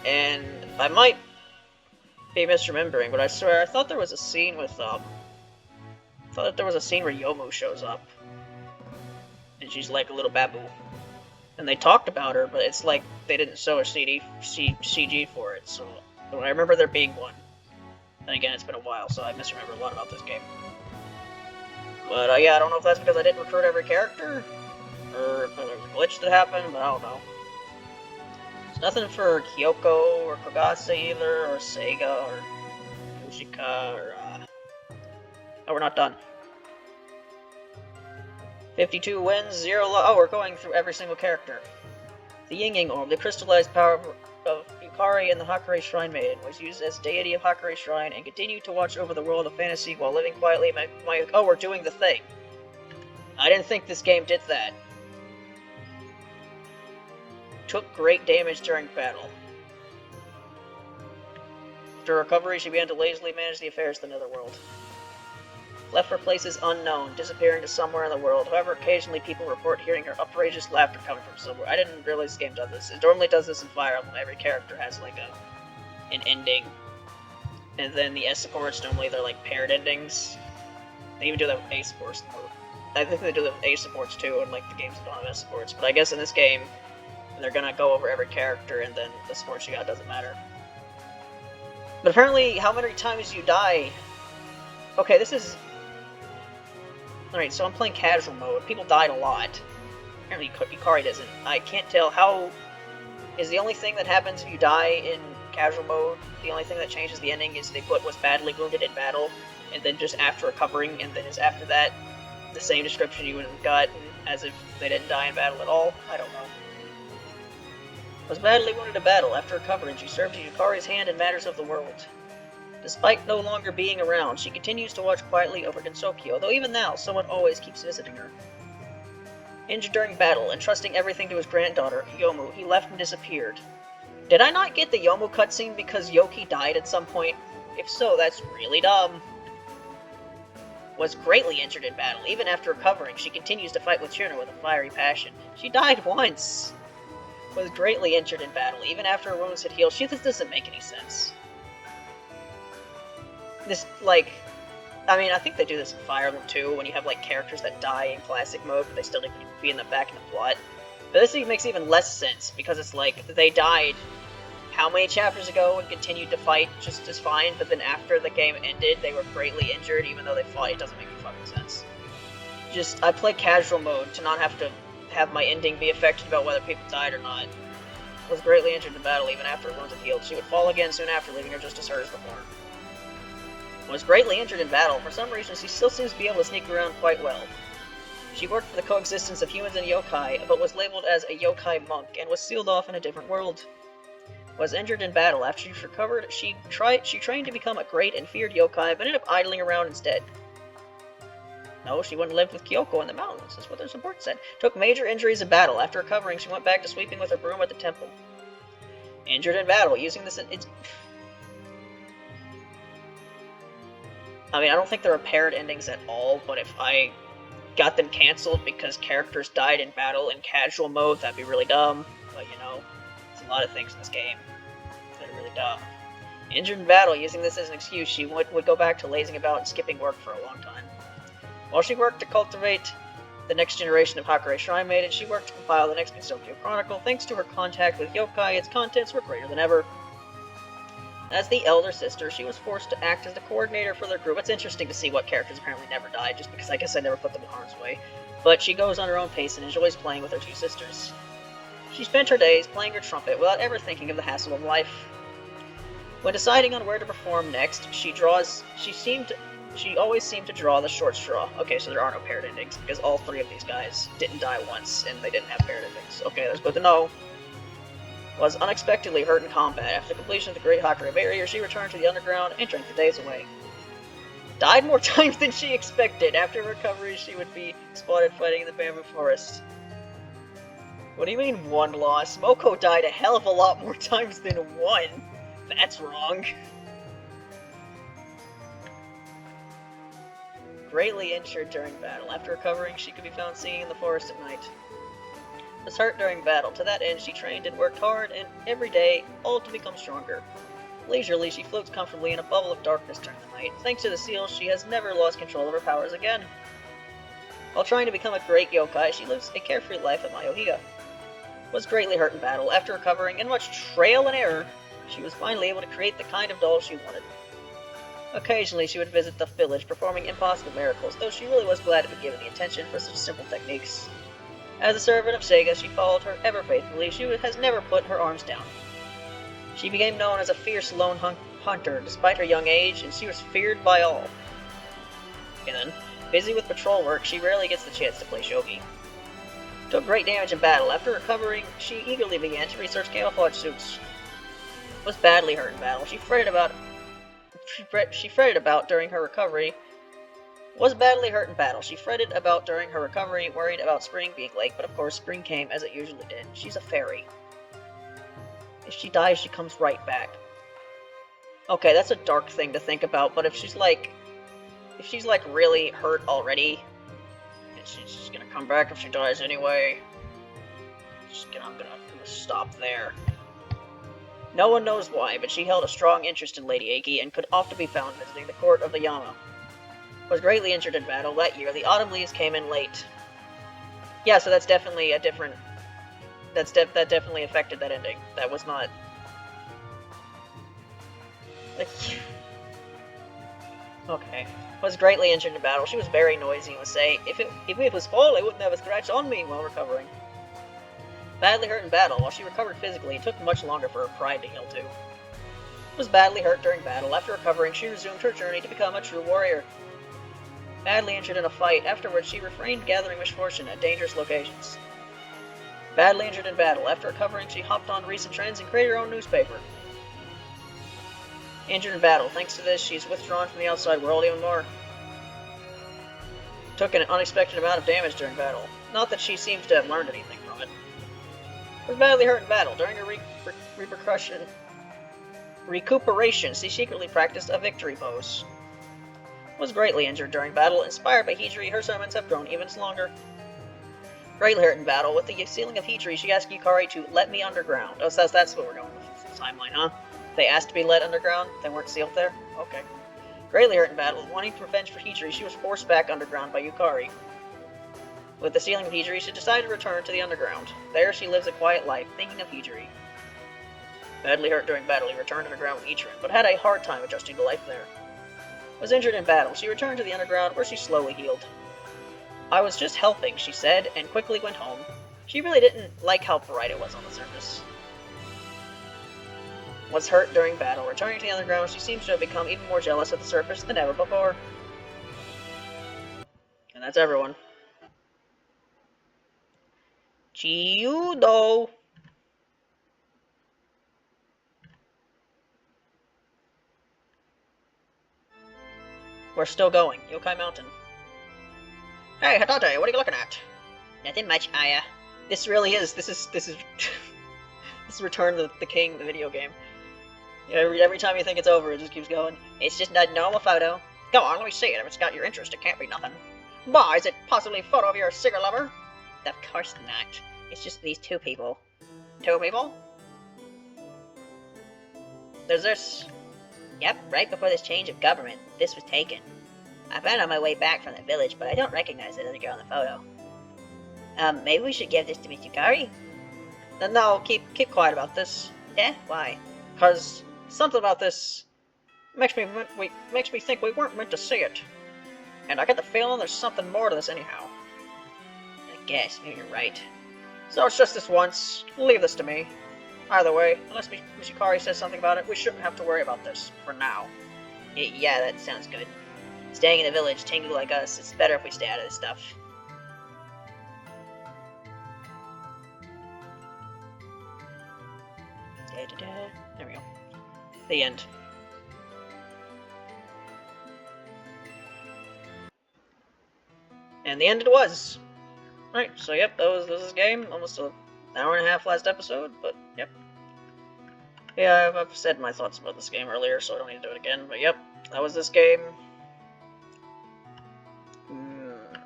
And I might be misremembering, but I swear I thought there was a scene with where Yomu shows up, and she's like a little babu, and they talked about her, but it's like they didn't show a CG for it. So I remember there being one. And again, it's been a while, so I misremember a lot about this game. But yeah, I don't know if that's because I didn't recruit every character, or if there was a glitch that happened, but I don't know. There's nothing for Kyoko, or Kogase either, or Seiga, or Yoshika, or oh, we're not done. 52 wins, 0 oh, we're going through every single character. The Yin-Yang Orb, the crystallized power of Yukari and the Hakari Shrine Maiden, was used as deity of Hakari Shrine and continued to watch over the world of fantasy while living quietly. Oh, we're doing the thing. I didn't think this game did that. Took great damage during battle. After recovery, she began to lazily manage the affairs of the Netherworld. Left for places unknown, disappearing to somewhere in the world. However, occasionally people report hearing her outrageous laughter coming from somewhere. I didn't realize this game does this. It normally does this in Fire Emblem. Every character has an ending. And then the S supports, normally they're paired endings. They even do that with A supports. I think they do that with A supports too, in the games that don't have S supports. But I guess in this game, they're gonna go over every character, and then the support you got doesn't matter. But apparently, how many times you die... Okay, this is... Alright, so I'm playing casual mode. People died a lot. Apparently Yukari doesn't. I can't tell how... Is the only thing that happens if you die in casual mode, the only thing that changes the ending is they put was badly wounded in battle, and then just after recovering, and then is after that the same description you would have gotten as if they didn't die in battle at all? I don't know. Was badly wounded in battle. After recovering, she served as Yukari's hand in matters of the world. Despite no longer being around, she continues to watch quietly over Gensou, although even now, someone always keeps visiting her. Injured during battle, entrusting everything to his granddaughter, Yomu, he left and disappeared. Did I not get the Yomu cutscene because Yoki died at some point? If so, that's really dumb. Was greatly injured in battle. Even after recovering, she continues to fight with Chuna with a fiery passion. She died once. Was greatly injured in battle. Even after her wounds had healed. This doesn't make any sense. This, I mean, I think they do this in Fire Emblem too, when you have, characters that die in classic mode, but they still need to be in the back of the plot. But this makes even less sense, because it's they died how many chapters ago and continued to fight just as fine, but then after the game ended, they were greatly injured, even though they fought. It doesn't make any fucking sense. I play casual mode to not have to have my ending be affected about whether people died or not. Was greatly injured in battle, even after her wounds had healed. She would fall again soon after, leaving her just as hurt as before. Was greatly injured in battle. For some reason, she still seems to be able to sneak around quite well. She worked for the coexistence of humans and yokai, but was labeled as a yokai monk, and was sealed off in a different world. Was injured in battle. After she recovered, she trained to become a great and feared yokai, but ended up idling around instead. No, she went and lived with Kyoko in the mountains, is what their support said. Took major injuries in battle. After recovering, she went back to sweeping with her broom at the temple. Injured in battle, using this... I mean, I don't think there are paired endings at all, but if I got them cancelled because characters died in battle in casual mode, that'd be really dumb. But, there's a lot of things in this game that are really dumb. Injured in battle, using this as an excuse, she would go back to lazing about and skipping work for a long time. While she worked to cultivate the next generation of Hakurei Shrine Maiden, she worked to compile the next Gensou Chronicle. Thanks to her contact with yokai, its contents were greater than ever. As the elder sister, she was forced to act as the coordinator for their group. It's interesting to see what characters apparently never died, just because I guess I never put them in harm's way. But she goes on her own pace and enjoys playing with her two sisters. She spent her days playing her trumpet without ever thinking of the hassle of life. When deciding on where to perform next, she always seemed to draw the short straw. Okay, so there are no paired endings, because all three of these guys didn't die once, and they didn't have paired endings. Okay, that's good to know. Was unexpectedly hurt in combat. After the completion of the Great Hakurei Barrier, she returned to the underground and drank the days away. Died more times than she expected. After recovery, she would be spotted fighting in the bamboo forest. What do you mean, one loss? Moko died a hell of a lot more times than one. That's wrong. Greatly injured during battle. After recovering, she could be found singing in the forest at night. Was hurt during battle. To that end, she trained and worked hard, and every day, all to become stronger. Leisurely, she floats comfortably in a bubble of darkness during the night. Thanks to the seal, she has never lost control of her powers again. While trying to become a great yokai, she lives a carefree life at Mayohiga. Was greatly hurt in battle. After recovering, and much trial and error, she was finally able to create the kind of doll she wanted. Occasionally, she would visit the village, performing impossible miracles, though she really was glad to be given the attention for such simple techniques. As a servant of Sega, she followed her ever faithfully. She has never put her arms down. She became known as a fierce lone hunter, despite her young age, and she was feared by all. And then, busy with patrol work, she rarely gets the chance to play shogi. Took great damage in battle. After recovering, she eagerly began to research camouflage suits. Was badly hurt in battle. She fretted about during her recovery. Was badly hurt in battle. She fretted about during her recovery, worried about spring being late, but of course spring came as it usually did. She's a fairy. If she dies, she comes right back. Okay, that's a dark thing to think about, but if she's like really hurt already, and she's just gonna come back if she dies anyway, I'm gonna stop there. No one knows why, but she held a strong interest in Lady Aki and could often be found visiting the court of the Yama. Was greatly injured in battle. That year, the autumn leaves came in late. Yeah, so that's definitely a different... that definitely affected that ending. That was not... Okay. Was greatly injured in battle. She was very noisy and would say, if it was fall, I wouldn't have a scratch on me while recovering. Badly hurt in battle. While she recovered physically, it took much longer for her pride to heal too. Was badly hurt during battle. After recovering, she resumed her journey to become a true warrior. Badly injured in a fight. Afterwards, she refrained gathering misfortune at dangerous locations. Badly injured in battle. After recovering, she hopped on recent trends and created her own newspaper. Injured in battle. Thanks to this, she's withdrawn from the outside world even more. Took an unexpected amount of damage during battle. Not that she seems to have learned anything from it. Was badly hurt in battle. During her recuperation, she secretly practiced a victory pose. Was greatly injured during battle. Inspired by Hijiri, her summons have grown even longer. Greatly hurt in battle. With the sealing of Hijiri, she asked Yukari to let me underground. Oh, so that's what we're going with the timeline, huh? They asked to be let underground, they weren't sealed there? Okay. Greatly hurt in battle. Wanting revenge for Hijiri, she was forced back underground by Yukari. With the sealing of Hijiri, she decided to return to the underground. There she lives a quiet life, thinking of Hijiri. Badly hurt during battle, he returned underground with Ichirin, but had a hard time adjusting to life there. Was injured in battle. She returned to the underground, where she slowly healed. I was just helping, she said, and quickly went home. She really didn't like how bright it was on the surface. Was hurt during battle. Returning to the underground, she seems to have become even more jealous of the surface than ever before. And that's everyone. Chiyudo! We're still going. Yokai Mountain. Hey, Hatate, what are you looking at? Nothing much, Aya. This is Return of the King, the video game. Every time you think it's over, it just keeps going. It's just a normal photo. Go on, let me see it. If it's got your interest, it can't be nothing. Bah, is it possibly a photo of your cigar lover? Of course not. It's just these two people. Two people? There's this. Yep, right before this change of government, this was taken. I found it on my way back from the village, but I don't recognize the other girl in the photo. Maybe we should give this to Mitsukari? No, keep quiet about this. Yeah, why? Cause something about this makes me think we weren't meant to see it. And I get the feeling there's something more to this anyhow. I guess, maybe you're right. So it's just this once. Leave this to me. Either way, unless Mishikari says something about it, we shouldn't have to worry about this, for now. Yeah, that sounds good. Staying in the village, Tengu like us, it's better if we stay out of this stuff. There we go. The end. And the end it was. Right, so yep, this is this game. Almost an hour and a half last episode, but yep. Yeah, I've said my thoughts about this game earlier, so I don't need to do it again, but yep, that was this game.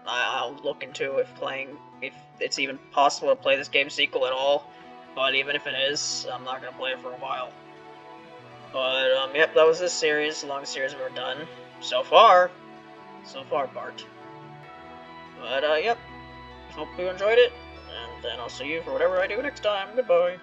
I'll look into if it's even possible to play this game sequel at all, but even if it is, I'm not gonna play it for a while. But, yep, that was this series, the longest series we've ever done. So far, Bart. But, yep, hope you enjoyed it, and then I'll see you for whatever I do next time. Goodbye.